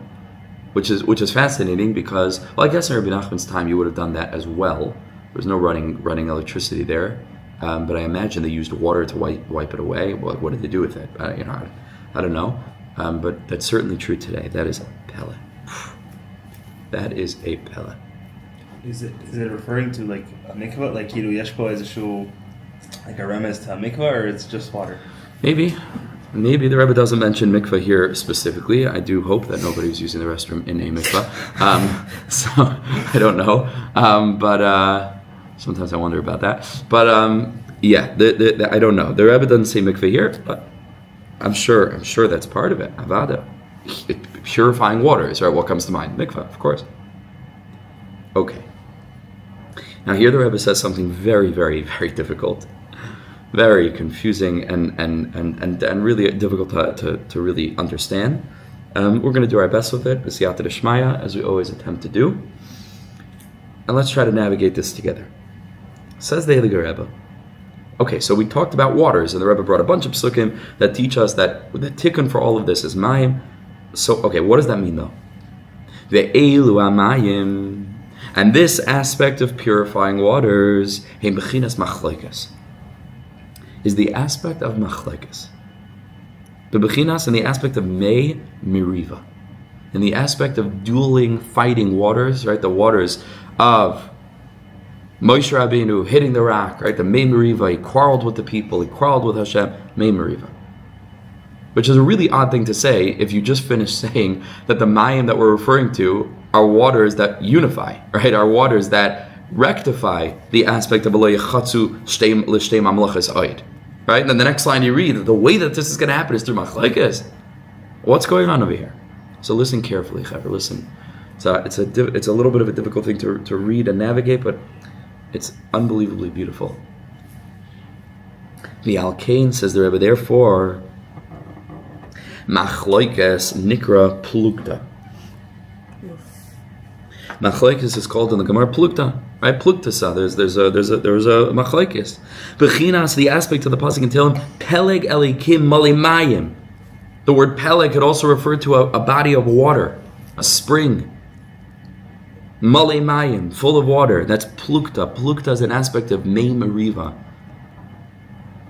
Which is fascinating because, well, I guess in Rabbi Nachman's time you would have done that as well. There was no running electricity there, but I imagine they used water to wipe it away. Well, what did they do with it? I don't know. But that's certainly true today. That is a pellet. That is a pellet. Is it referring to like a mikvah, like Yeshbo as a shul, like a remez to a mikvah, or it's just water? Maybe the Rebbe doesn't mention mikvah here specifically. I do hope that nobody's using the restroom in a mikvah. So I don't know. But sometimes I wonder about that. But yeah, I don't know. The Rebbe doesn't say mikvah here, but I'm sure that's part of it. Avada, purifying waters, right? What comes to mind? Mikvah, of course. Okay. Now here the Rebbe says something very, very, very difficult. Very confusing and really difficult to really understand. We're going to do our best with it, b'siyata d'shmaya, as we always attempt to do. And let's try to navigate this together. Says the Heilige Rebbe. Okay, so we talked about waters, and the Rebbe brought a bunch of psukim that teach us that the tikkun for all of this is mayim. So, okay, what does that mean though? Ve'elu amayim. And this aspect of purifying waters, heim bechinas machlokes, is the aspect of machlekes. The bechinas and the aspect of mei miriva. In the aspect of dueling, fighting waters, right? The waters of Moshe Rabbeinu hitting the rock, right? The mei miriva, he quarreled with the people, he quarreled with Hashem, mei miriva. Which is a really odd thing to say if you just finished saying that the mayim that we're referring to are waters that unify, right? Are waters that rectify the aspect of lo yechatzu l'shtei mamlechas oid. Right? And then the next line you read, the way that this is going to happen is through machlekes. What's going on over here? So listen carefully, Chaver. Listen. It's a little bit of a difficult thing to read and navigate, but it's unbelievably beautiful. The Alkain, says the Rebbe, therefore, machlekes nikra plukta. Machlekes is called in the Gemara plukta, right? Pluktasa. There's a machlekes. Bechinas, the aspect of the pasuk in Tehillim, peleg elikim malimayim. The word peleg could also refer to a body of water, a spring. Malimayim, full of water. That's plukta. Plukta is an aspect of mei meriva.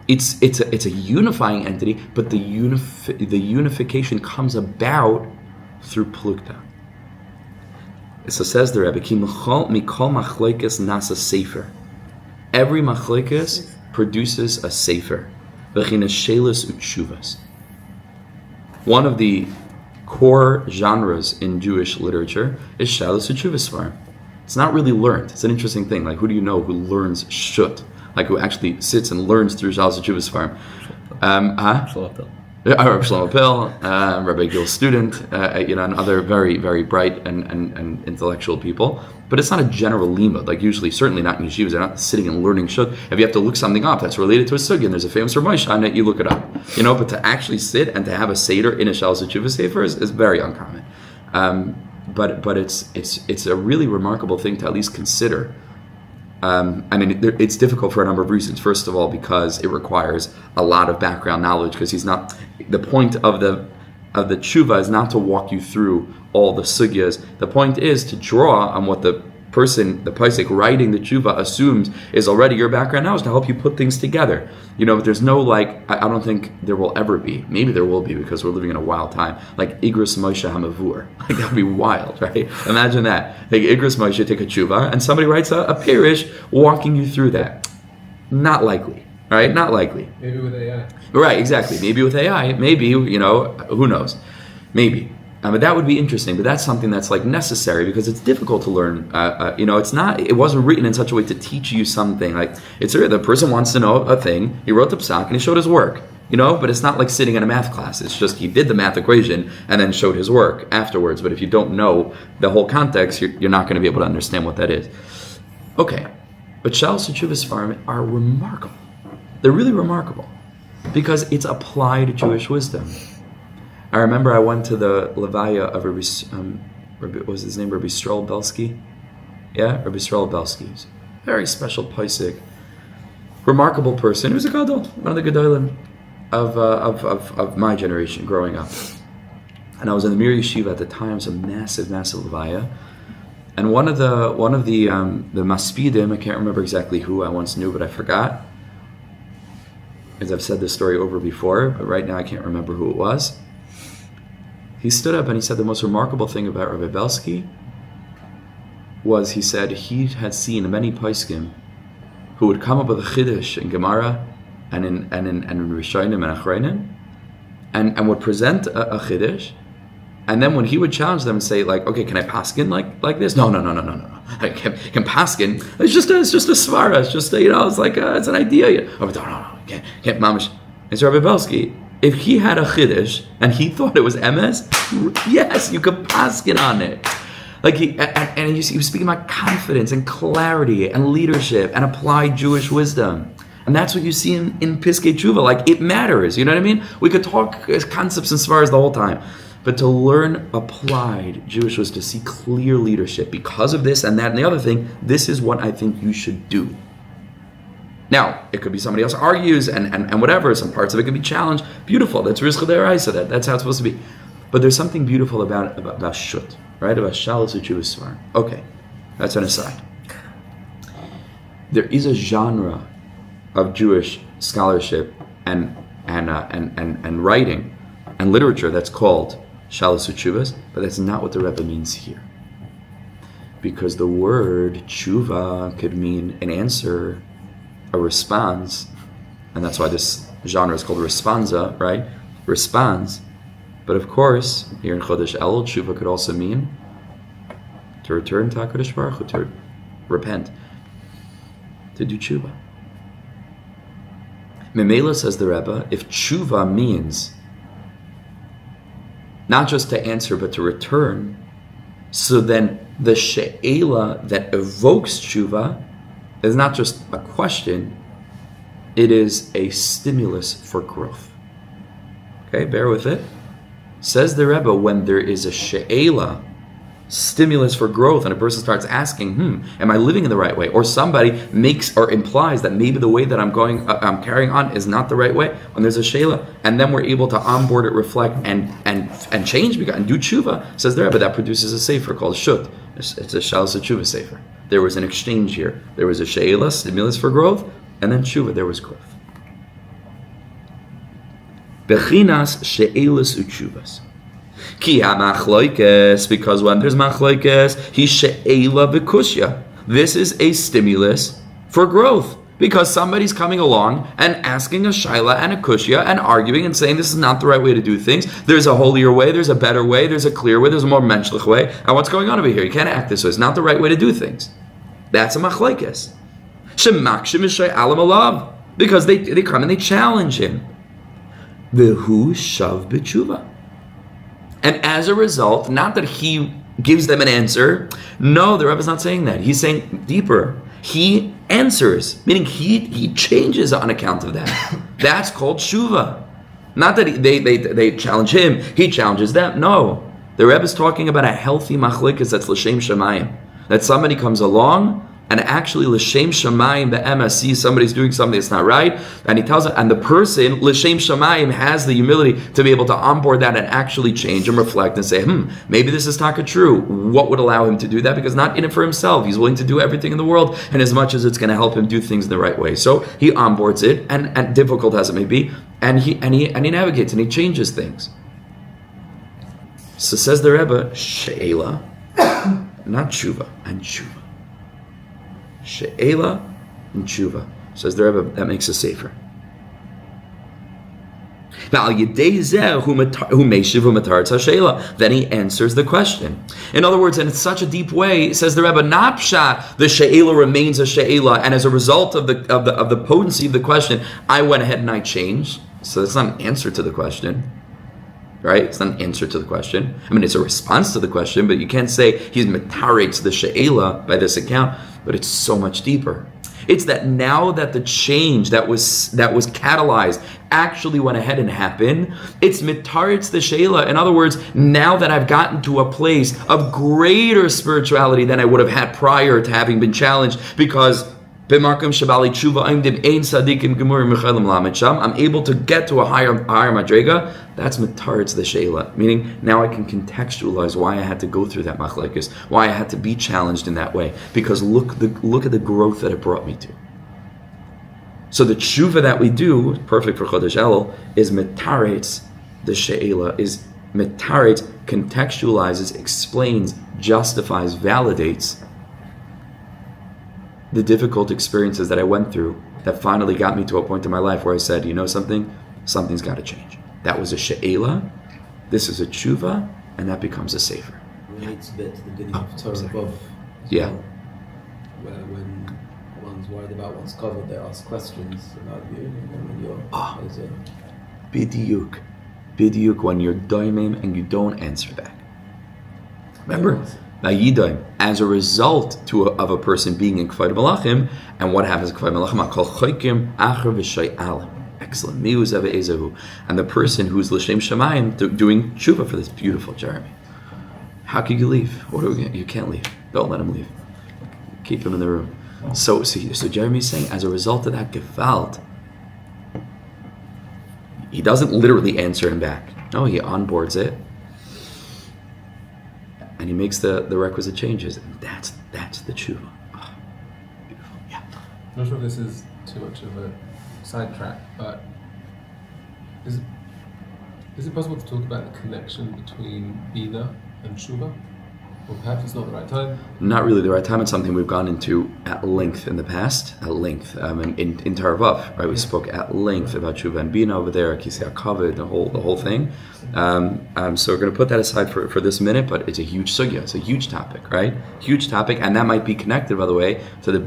It's a unifying entity, but the unification comes about through plukta. So says the Rebbe, Ki mikol machlekes nasa sefer. Every machlekes produces a sefer. V'china shelas utshuvas. One of the core genres in Jewish literature is shelas utshuvas svarim. It's not really learned. It's an interesting thing. Like, who do you know who learns shut? Like, who actually sits and learns through shelas utshuvas svarim? Shlomo Pil, Rabbi Gil's student, and other very, very bright and intellectual people. But it's not a general limud. Like, usually, certainly not in yeshivas, they're not sitting and learning shut. If you have to look something up that's related to a sugya, and there's a famous Ramesh on it, you look it up. But to actually sit and to have a seder in a shelas utshuvas sefer is very uncommon. But it's a really remarkable thing to at least consider. It's difficult for a number of reasons. First of all, because it requires a lot of background knowledge. Because the point of the tshuva is not to walk you through all the sugyas. The point is to draw on what the pasuk writing the tshuva assumes is already your background knowledge to help you put things together. There's no I don't think there will ever be. Maybe there will be because we're living in a wild time. Like Igros Moshe Hamavur. Like that would be wild, right? Imagine that. Like Igros Moshe take a tshuva and somebody writes a pirish walking you through that. Not likely, right? Not likely. Maybe with AI. Right, exactly. Maybe with AI. Maybe, who knows? Maybe. But that would be interesting. But that's something that's necessary because it's difficult to learn. It wasn't written in such a way to teach you something. The person wants to know a thing. He wrote the psak and he showed his work. But it's not like sitting in a math class. It's just he did the math equation and then showed his work afterwards. But if you don't know the whole context, you're not going to be able to understand what that is. Okay, but shelas utshuvas svarim are remarkable. They're really remarkable because it's applied Jewish wisdom. I remember I went to the levaya of Rabbi Belsky? Yeah, Rabbi Belsky. He's a very special paisik, remarkable person. He was a gadol, one of the gadolim of my generation growing up. And I was in the Mir Yeshiva at the time. It was a massive, massive levaya. And one of the maspidim, I can't remember exactly who I once knew, but I forgot, because I've said this story over before, but right now I can't remember who it was. He stood up and he said the most remarkable thing about Rabbi Belsky was he said he had seen many poskim who would come up with a chiddush in Gemara and in Rishonim and Achronim and would present a chiddush, and then when he would challenge them and say okay, can I paskin like this? No. I can paskin. It's just a svara. It's just it's an idea. Oh, no, can't mamish. It's Rabbi Belsky. If he had a chiddush and he thought it was emes, yes, you could paskin on it. He was speaking about confidence and clarity and leadership and applied Jewish wisdom. And that's what you see in Piskei Tshuva. It matters, you know what I mean? We could talk concepts and svaras the whole time. But to learn applied Jewish wisdom, to see clear leadership because of this and that and the other thing, this is what I think you should do. Now, it could be somebody else argues and whatever, some parts of it could be challenged. Beautiful, that's rizcha d'oraisa, that's how it's supposed to be. But there's something beautiful about shut, right? About shelas utshuvas svarim. Okay, that's an aside. There is a genre of Jewish scholarship and writing and literature that's called shelas utshuvas, but that's not what the Rebbe means here. Because the word tshuva could mean an answer, a response, and that's why this genre is called responsa, right? Response. But of course, here in Chodesh Elul, tshuva could also mean to return to HaKadosh Baruch Hu, to repent, to do tshuva. Memela, says the Rebbe, if tshuva means not just to answer but to return, so then the she'ela that evokes tshuva is not just a question, it is a stimulus for growth. Okay, bear with it. Says the Rebbe, when there is a she'ela stimulus for growth, and a person starts asking, am I living in the right way? Or somebody makes or implies that maybe the way that I'm carrying on is not the right way, when there's a sheila, and then we're able to onboard it, reflect, and change, and do tshuva, says the Rebbe, that produces a sefer called shut. It's a shalas tshuva sefer. There was an exchange here. There was a sheila, stimulus for growth, and then tshuva, there was growth. Bechinas she'elas utshuvas. Ki ha-machloikes, because when there's machloikes, he she'ela v'kushya. This is a stimulus for growth, because somebody's coming along and asking a shaila and a kushya and arguing and saying this is not the right way to do things. There's a holier way, there's a better way, there's a clear way, there's a more menschlich way. And what's going on over here? You can't act this way. It's not the right way to do things. That's a machloikes. Shemakshim ishay alam alav, because they come and they challenge him. V'hu shav b'tshuva. And as a result, not that he gives them an answer. No, the Rebbe's not saying that. He's saying deeper. He answers, meaning he changes on account of that. That's called tshuva. Not that they challenge him, he challenges them. No. The Rebbe's talking about a healthy machlikas that's l'shem shamayim. That somebody comes along and actually l'shem shamayim, the Emma sees somebody's doing something that's not right, and he tells it, and the person l'shem shamayim has the humility to be able to onboard that and actually change and reflect and say, maybe this is taka true. What would allow him to do that? Because not in it for himself. He's willing to do everything in the world, and as much as it's going to help him do things in the right way. So he onboards it, and difficult as it may be, and he navigates and he changes things. So says the Rebbe, she'ela, not tshuva, and tshuva. She'ela and tshuva. Says the Rebbe, that makes a sefer. Then he answers the question. In other words, in such a deep way, says the Rebbe, not pshat, the she'ela remains a she'ela, and as a result of the potency of the question, I went ahead and I changed. So that's not an answer to the question. Right? It's not an answer to the question. I mean, it's a response to the question, but you can't say he's metarex the she'ela by this account, but it's so much deeper. It's that now that the change that was catalyzed actually went ahead and happened, it's metarex the she'ela. In other words, now that I've gotten to a place of greater spirituality than I would have had prior to having been challenged, because I'm able to get to a higher madrega. That's metaretz the she'ela, meaning now I can contextualize why I had to go through that machlekes, why I had to be challenged in that way, because look at the growth that it brought me to. So the tshuva that we do, perfect for Chodesh Elul, is metaretz the she'ela, is metaretz, contextualizes, explains, justifies, validates the difficult experiences that I went through that finally got me to a point in my life where I said, you know something? Something's got to change. That was a she'ela, this is a tshuva, and that becomes a sefer. Relates a bit to the beginning of Torah above. Yeah. Where when one's worried about what's covered, they ask questions about you, and then when you're Bidiyuk, when you're doimim and you don't answer back. Remember? As a result of a person being in K'vayid Malachim, and what happens in K'vayid Malachim? Kol choikim acher v'shay alim. Excellent. And the person who's l'shem shamayim doing tshuva for this beautiful Jeremy. How could you leave? You can't leave. Don't let him leave. Keep him in the room. So Jeremy's saying, as a result of that gewalt, he doesn't literally answer him back. No, he onboards it. And he makes the requisite changes. And that's the tshuva. Oh, beautiful. Yeah. I'm not sure if this is too much of a sidetrack, but is it possible to talk about the connection between bina and tshuva? Or perhaps it's not the right time? Not really the right time. It's something we've gone into at length in the past. At length. In Torah Vav, right? We spoke at length about tshuva and bina over there, kisei hakavod, the whole thing. So we're going to put that aside for this minute, but it's a huge sugya. It's a huge topic, right? Huge topic, and that might be connected, by the way, to the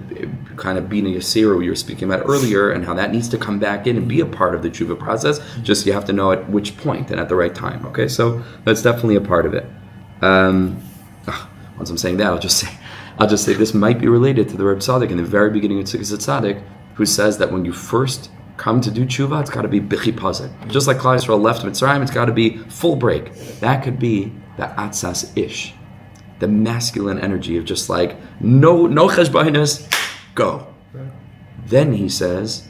kind of bina yasira we were speaking about earlier, and how that needs to come back in and be a part of the tshuva process. Just you have to know at which point and at the right time. Okay, so that's definitely a part of it. Once I'm saying that, I'll just say this might be related to the Reb Tzaddik in the very beginning of Tzidkas Tzaddik, who says that when you first come to do tshuva, it's got to be bichipazet. Just like Klal Yisrael left Mitzrayim, it's got to be full break. That could be the atzas ish. the masculine energy of just like, no cheshbainas, go. Then he says,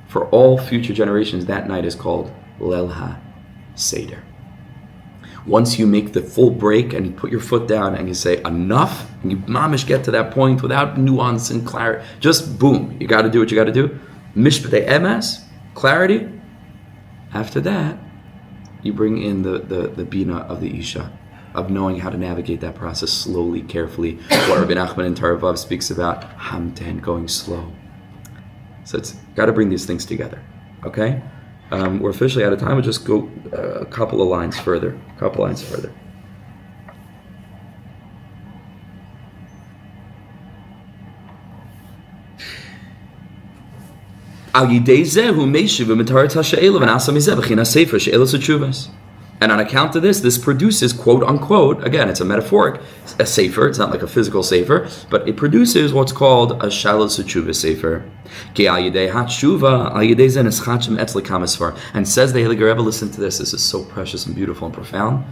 for all future generations, that night is called Lel Seder. Once you make the full break and you put your foot down and you say enough, and you mamish get to that point without nuance and clarity, just boom, you got to do what you got to do. Mishpatei emes, clarity. After that, you bring in the bina of the isha, of knowing how to navigate that process slowly, carefully. What Rabbi Nachman in Torah speaks about, hamten, going slow. So it's got to bring these things together. Okay? We're officially out of time. We'll just go a couple of lines further. And on account of this produces, quote unquote, again, it's a metaphoric, a sefer. It's not like a physical sefer, but it produces what's called a shalos tshuva sefer. And says the Heilige Rebbe, listen to this. This is so precious and beautiful and profound.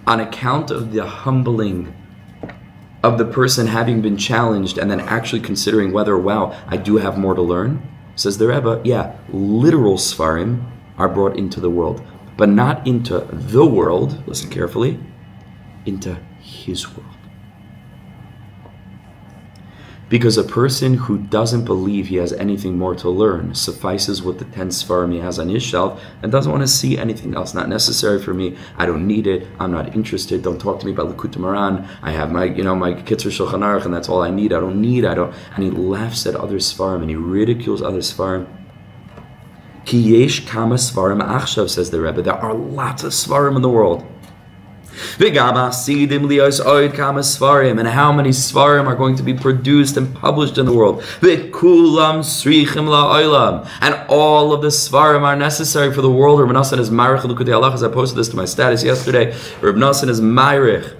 On account of the humbling of the person having been challenged and then actually considering whether, wow, I do have more to learn. Says the Rebbe, yeah, literal Sfarim are brought into the world, but not into the world, listen carefully, into his world. Because a person who doesn't believe he has anything more to learn suffices with the 10 Sfarim he has on his shelf and doesn't want to see anything else. Not necessary for me. I don't need it. I'm not interested. Don't talk to me about Likutei Moharan. I have my Kitzur Shulchan Aruch and that's all I need. And he laughs at other Sfarim and he ridicules other Sfarim. Ki yesh kama Sfarim achshav, says the Rebbe. There are lots of Sfarim in the world. And how many Sfarim are going to be produced and published in the world? And all of the Sfarim are necessary for the world. Rabbi Nassan is Marich Likutei Halachos. As I posted this to my status yesterday, Rabbi Nassan is Marich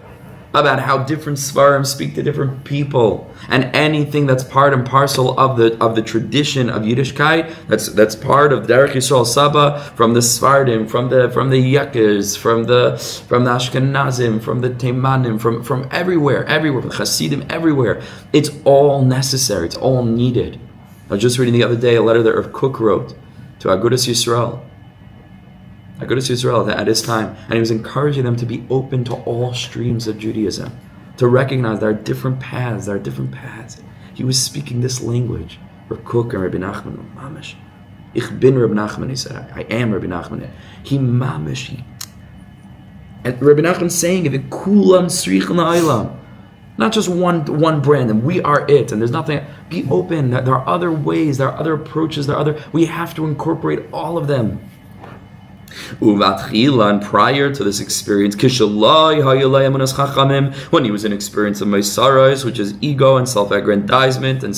about how different Sfarim speak to different people, and anything that's part and parcel of the tradition of Yiddishkeit, that's part of Derech Yisrael Saba, from the Sfardim, from the Yakers, from the Ashkenazim, from the Teimanim, from everywhere, from the Hasidim, everywhere. It's all necessary. It's all needed. I was just reading the other day a letter that Rav Kook wrote to Agudas Yisrael at his time, and he was encouraging them to be open to all streams of Judaism, to recognize there are different paths. He was speaking this language. Rav Kook and Rabbi Nachman, mamish. Ich bin Rabbi Nachman, he said. I am Rabbi Nachman. He mamish. And Rabbi Nachman saying, if it kulam srichel na'olam, not just one brand, and we are it, and there's nothing. Be open. There are other ways. There are other approaches. We have to incorporate all of them. And prior to this experience, when he was in experience of Meisaros, which is ego and self-aggrandizement and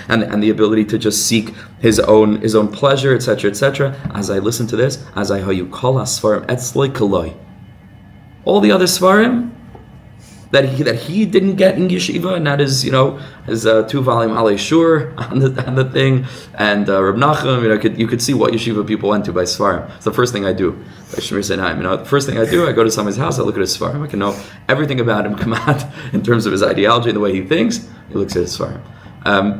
and the ability to just seek his own pleasure, etc., etc. As I listen to this, as I hayu kol hasfarim etzloi koloi, all the other svarim that he didn't get in yeshiva, and that is, his 2-volume Alei Shur on the thing, and Reb Nachum, you could see what yeshiva people went to by Sfarim. It's the first thing I do. The first thing I do, I go to somebody's house, I look at his Sfarim. I can know everything about him, come out in terms of his ideology and the way he thinks. He looks at his Sfarim.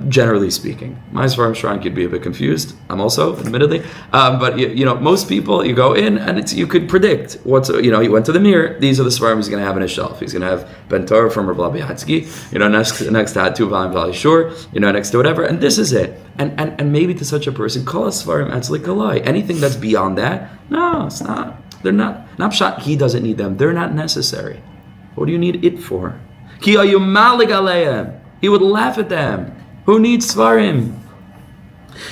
Generally speaking, my Sfarim Shrine could be a bit confused. I'm also, admittedly, but most people, you go in and you could predict what's. He went to the mirror. These are the Sfarim he's going to have on his shelf. He's going to have Ben Torah from Rav Belsky, next to 2 volumes of Shur, next to whatever, and this is it. And maybe to such a person, kol Sfarim etzli kolai. Anything that's beyond that, no, it's not. They're not. Not pshat. He doesn't need them. They're not necessary. What do you need it for? Ki ayu malig aleim. He would laugh at them. Who needs Svarim?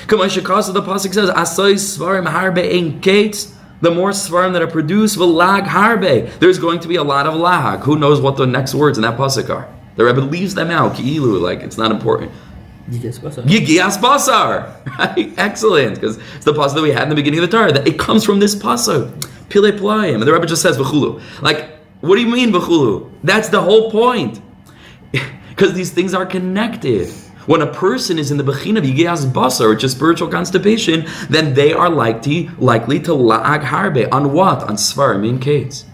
Come on, Shekasa, the Pasuk says, Asoi Svarim harbe ein kates. The more Svarim that are produced, v'lag harbe. There's going to be a lot of lag. Who knows what the next words in that Pasuk are? The Rebbe leaves them out. Ki'ilu, like it's not important. Yigias Basar. Right? Excellent. Because it's the Pasuk that we had in the beginning of the Torah. That it comes from this Pasuk. Pile Playim. And the Rebbe just says, V'chulu. Like, what do you mean, V'chulu? That's the whole point. Because these things are connected. When a person is in the Bechina of Yigias Basar, which is spiritual constipation, then they are likely to la'ag harbe. On what? On Svarim in Kates.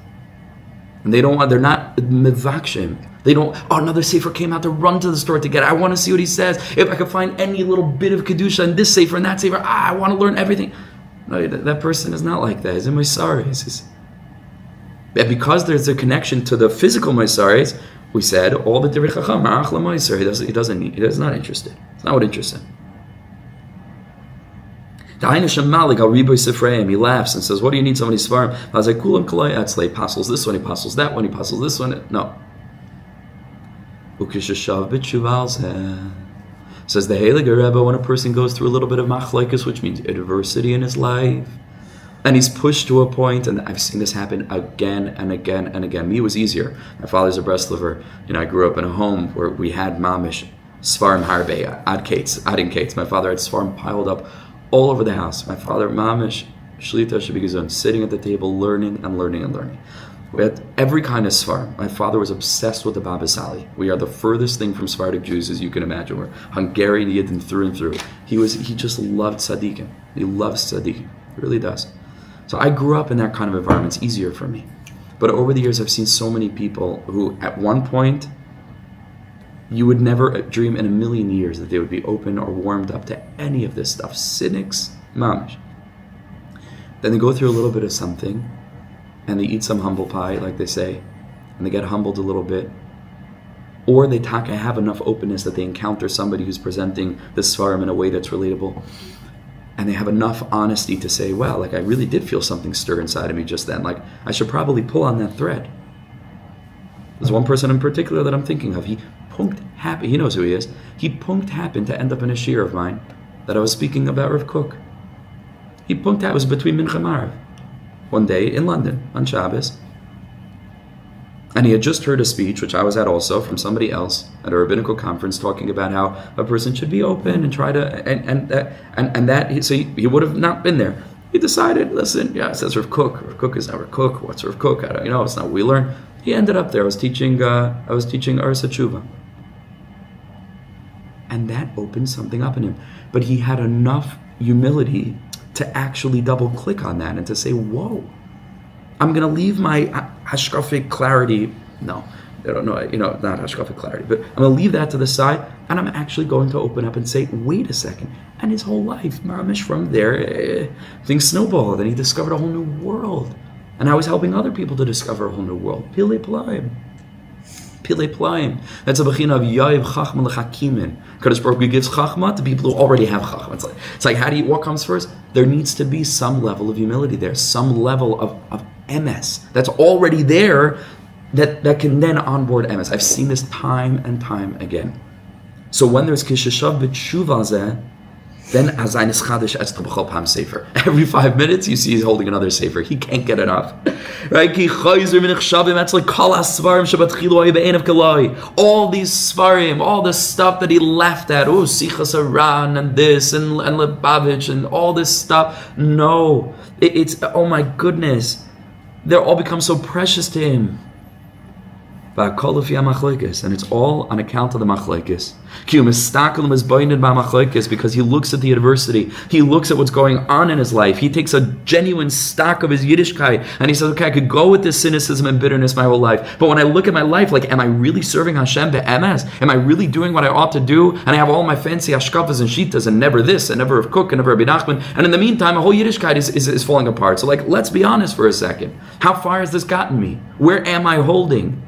And they're not mevakshim. They don't, another sefer came out to run to the store to get it. I want to see what he says. If I could find any little bit of kedusha in this sefer and that sefer, I want to learn everything. No, that person is not like that. He's in my sorries. Because there's a connection to the physical Maisaris, we said all the Direi Chacham, Marach LaMaiser, he's not interested. It's not what interests him. He laughs and says, what do you need so many Svarim? He apostles this one, he apostles that one, he apostles this one. No. Says the Heilige Rebbe, when a person goes through a little bit of machlokes, which means adversity in his life, and he's pushed to a point, and I've seen this happen again and again and again. Me, it was easier. My father's a Breslover. I grew up in a home where we had mamish, svarim harbe, adin kates. My father had svarim piled up all over the house. My father, mamish, shlita shebigazon, sitting at the table, learning and learning and learning. We had every kind of svarim. My father was obsessed with the Baba Sali. We are the furthest thing from Sephardic Jews as you can imagine. We're Hungarian Yidden through and through. He just loved tzaddikim. He loves tzaddikim. He really does. So I grew up in that kind of environment. It's easier for me. But over the years, I've seen so many people who, at one point, you would never dream in a million years that they would be open or warmed up to any of this stuff. Cynics, mamish. Then they go through a little bit of something, and they eat some humble pie, like they say, and they get humbled a little bit. Or they have enough openness that they encounter somebody who's presenting the svarim in a way that's relatable. And they have enough honesty to say, well, like I really did feel something stir inside of me just then. Like I should probably pull on that thread. There's one person in particular that I'm thinking of. He knows who he is. He happened to end up in a shiur of mine that I was speaking about Rav Kook. It was between Mincha and Marav one day in London on Shabbos. And he had just heard a speech, which I was at also, from somebody else at a rabbinical conference, talking about how a person should be open and try to, so he would have not been there. He decided, listen, it says Rav Kook. Rav Kook is not Rav Kook. What's Rav Kook? I don't, it's not what we learn. He ended up there. I was teaching Arsa Tshuva. And that opened something up in him. But he had enough humility to actually double click on that and to say, whoa, I'm going to leave my hashkafic clarity. No, I don't know, not hashkafic clarity, but I'm going to leave that to the side, and I'm actually going to open up and say, wait a second. And his whole life, mamish, from there, things snowballed, and he discovered a whole new world. And I was helping other people to discover a whole new world. Pilei Pelaim. That's a bechina of Yayiv Chachma Lechakimin. Kadosh Baruch Hu gives Chachma to people who already have Chachma. It's like what comes first? There needs to be some level of humility there, some level of MS that's already there that can then onboard MS. I've seen this time and time again. So when there's Kishashav B'tshuva Zeh, then Azayin is Chadish Etztra B'chol Pam Sefer. Every 5 minutes you see he's holding another Sefer. He can't get enough. Right? Ki Chayzer Minich Shavim, that's like Kol HaSvarim Shabbatchilu Be'enav Kalai. All these Svarim, all the stuff that he laughed at, Sichas Aran and this and Lebavitch and all this stuff. No. It's, oh my goodness. They all become so precious to him. And it's all on account of the machlokes. Because he looks at the adversity. He looks at what's going on in his life. He takes a genuine stock of his Yiddishkeit and he says, okay, I could go with this cynicism and bitterness my whole life. But when I look at my life, like, am I really serving Hashem be'emes? Am I really doing what I ought to do? And I have all my fancy hashkafas and shitas and never this and never Rav Kook and never Rabbi Nachman. And in the meantime, a whole Yiddishkeit is falling apart. So like, let's be honest for a second. How far has this gotten me? Where am I holding?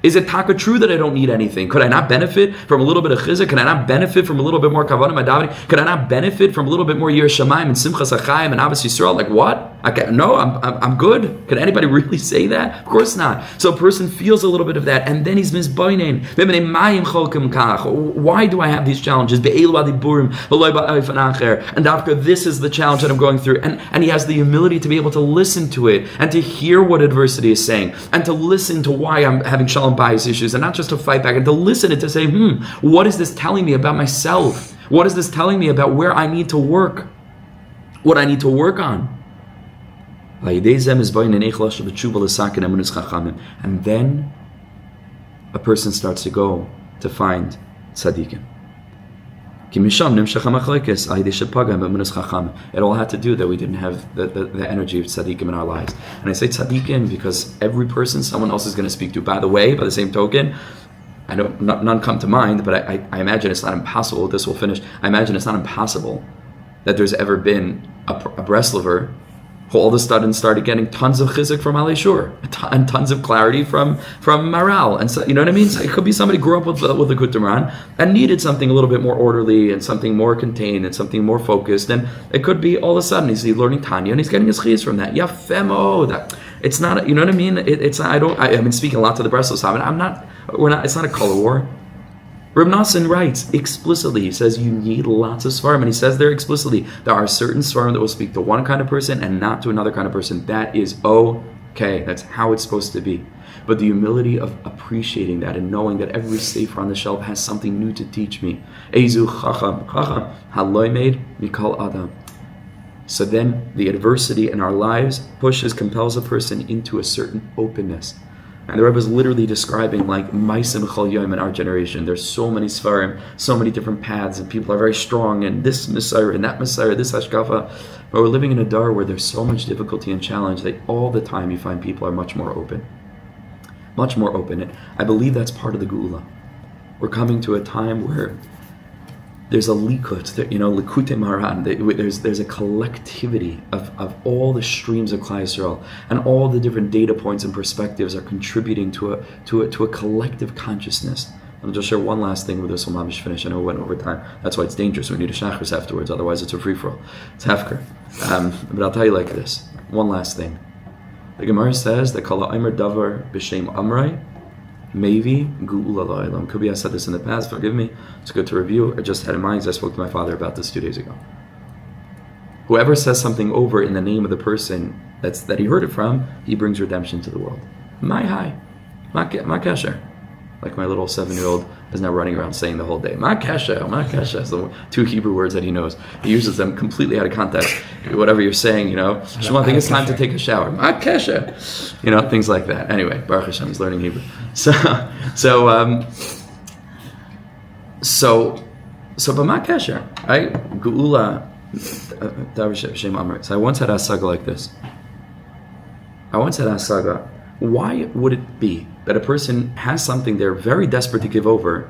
Is it taka true that I don't need anything? Could I not benefit from a little bit of chizuk? Could I not benefit from a little bit more kavanah madavari? Could I not benefit from a little bit more yirah shamayim and simchas achayim and ahavas yisrael? Like what? No, I'm good. Could anybody really say that? Of course not. So a person feels a little bit of that, and then he's mizboinen. Why do I have these challenges? And after this is the challenge that I'm going through, and he has the humility to be able to listen to it and to hear what adversity is saying, and to listen to why I'm having shalom bias issues, and not just to fight back, and to listen and to say, what is this telling me about myself? What is this telling me about where I need to work? What I need to work on? And then a person starts to go to find tzaddikim. It all had to do that we didn't have the energy of tzaddikim in our lives. And I say tzaddikim because every person someone else is going to speak to. By the way, by the same token, none come to mind, but I imagine it's not impossible. This will finish. I imagine it's not impossible that there's ever been a Breslover who all of a sudden started getting tons of chizuk from Alei Shur and tons of clarity from Maral, and so, you know what I mean. So it could be somebody grew up with the Kutumran and needed something a little bit more orderly and something more contained and something more focused. And it could be all of a sudden he's learning Tanya and he's getting his chiyus from that. Yafemo, that it's not. You know what I mean? It's not. I've been speaking a lot to the Breslov Shabbat. It's not a color war. Reb Nassan writes explicitly, he says you need lots of svarim, and he says there explicitly, there are certain svarim that will speak to one kind of person and not to another kind of person. That is okay. That's how it's supposed to be. But the humility of appreciating that and knowing that every sefer on the shelf has something new to teach me. Eizu chacham, haloy made Meechal Adam. So then the adversity in our lives compels a person into a certain openness. And the Rebbe is literally describing like Maisim Chol Yom in our generation. There's so many Sfarim, so many different paths, and people are very strong, and this Messiah and that Messiah, this Hashkafa. But we're living in a dar where there's so much difficulty and challenge that all the time you find people are much more open. Much more open. And I believe that's part of the Geula. We're coming to a time where there's a likut, Likutei Moharan. There's a collectivity of all the streams of Klal Yisrael, and all the different data points and perspectives are contributing to a collective consciousness. I'll just share one last thing with this. We'll finish. I know we went over time. That's why it's dangerous. We need a shachris afterwards. Otherwise, it's a free for all. It's hefker. But I'll tell you like this. One last thing. The Gemara says that kol ha'omer davar b'shem amrei. Maybe Geula L'Olam. Could be I said this in the past, forgive me. It's good to review. I just had in mind because I spoke to my father about this 2 days ago. Whoever says something over in the name of the person that he heard it from, he brings redemption to the world. My hi. Ma kasher. Like my little 7-year-old is now running around saying the whole day, Ma kasher, Ma kasher. So 2 Hebrew words that he knows. He uses them completely out of context. Whatever you're saying, Shimon, I think it's time to take a shower. Ma kasher. Things like that. Anyway, Baruch Hashem, he's learning Hebrew. So, but Ma kasher, right? Geula, Shem Amrit. So I once had a saga like this. Why would it be that a person has something they're very desperate to give over,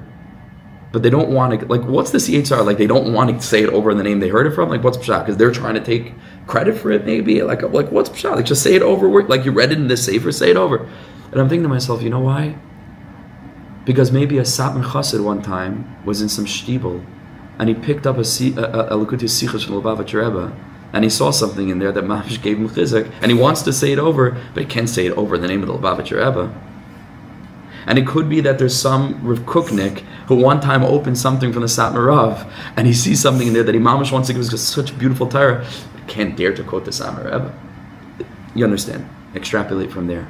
but they don't want to, what's the CHR? They don't want to say it over in the name they heard it from? What's pshat? Because they're trying to take credit for it, maybe? What's pshat? Just say it over, you read it in the sefer, say it over. And I'm thinking to myself, you know why? Because maybe a Satmar Chassid one time was in some shtibel, and he picked up a Likutei Sichos from Lubavitch Rebbe, and he saw something in there that Mamash gave him chizuk, and he wants to say it over, but he can't say it over in the name of the Lubavitch Rebbe. And it could be that there's some Rav Kuknik who one time opened something from the Satmar Rav, and he sees something in there that he Mamash wants to give us just such beautiful Torah, but can't dare to quote the Satmar Rebbe. You understand? Extrapolate from there.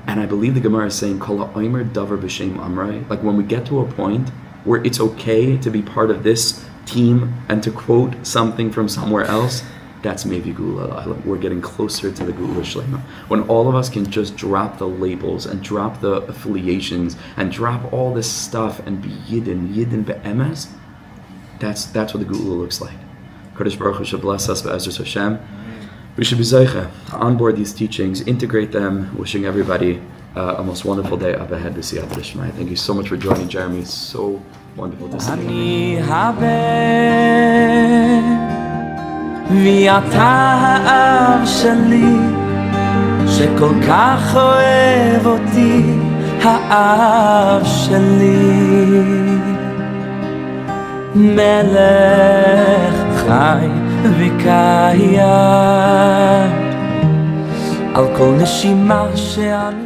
And I believe the Gemara is saying, Kol ha'omer davar b'shem amrei. When we get to a point where it's okay to be part of this team and to quote something from somewhere else, that's maybe Geula L'Olam. We're getting closer to the Geula Shlema. When all of us can just drop the labels and drop the affiliations and drop all this stuff and be Yidden be'emes, that's what the Geula looks like. Kodesh Baruch Hu should bless us be'ezras Hashem. We should be zechus, onboard these teachings, integrate them. Wishing everybody a most wonderful day up ahead this year. Thank you so much for joining, Jeremy. It's so wonderful to see you. וקיים על כל נשימה שאני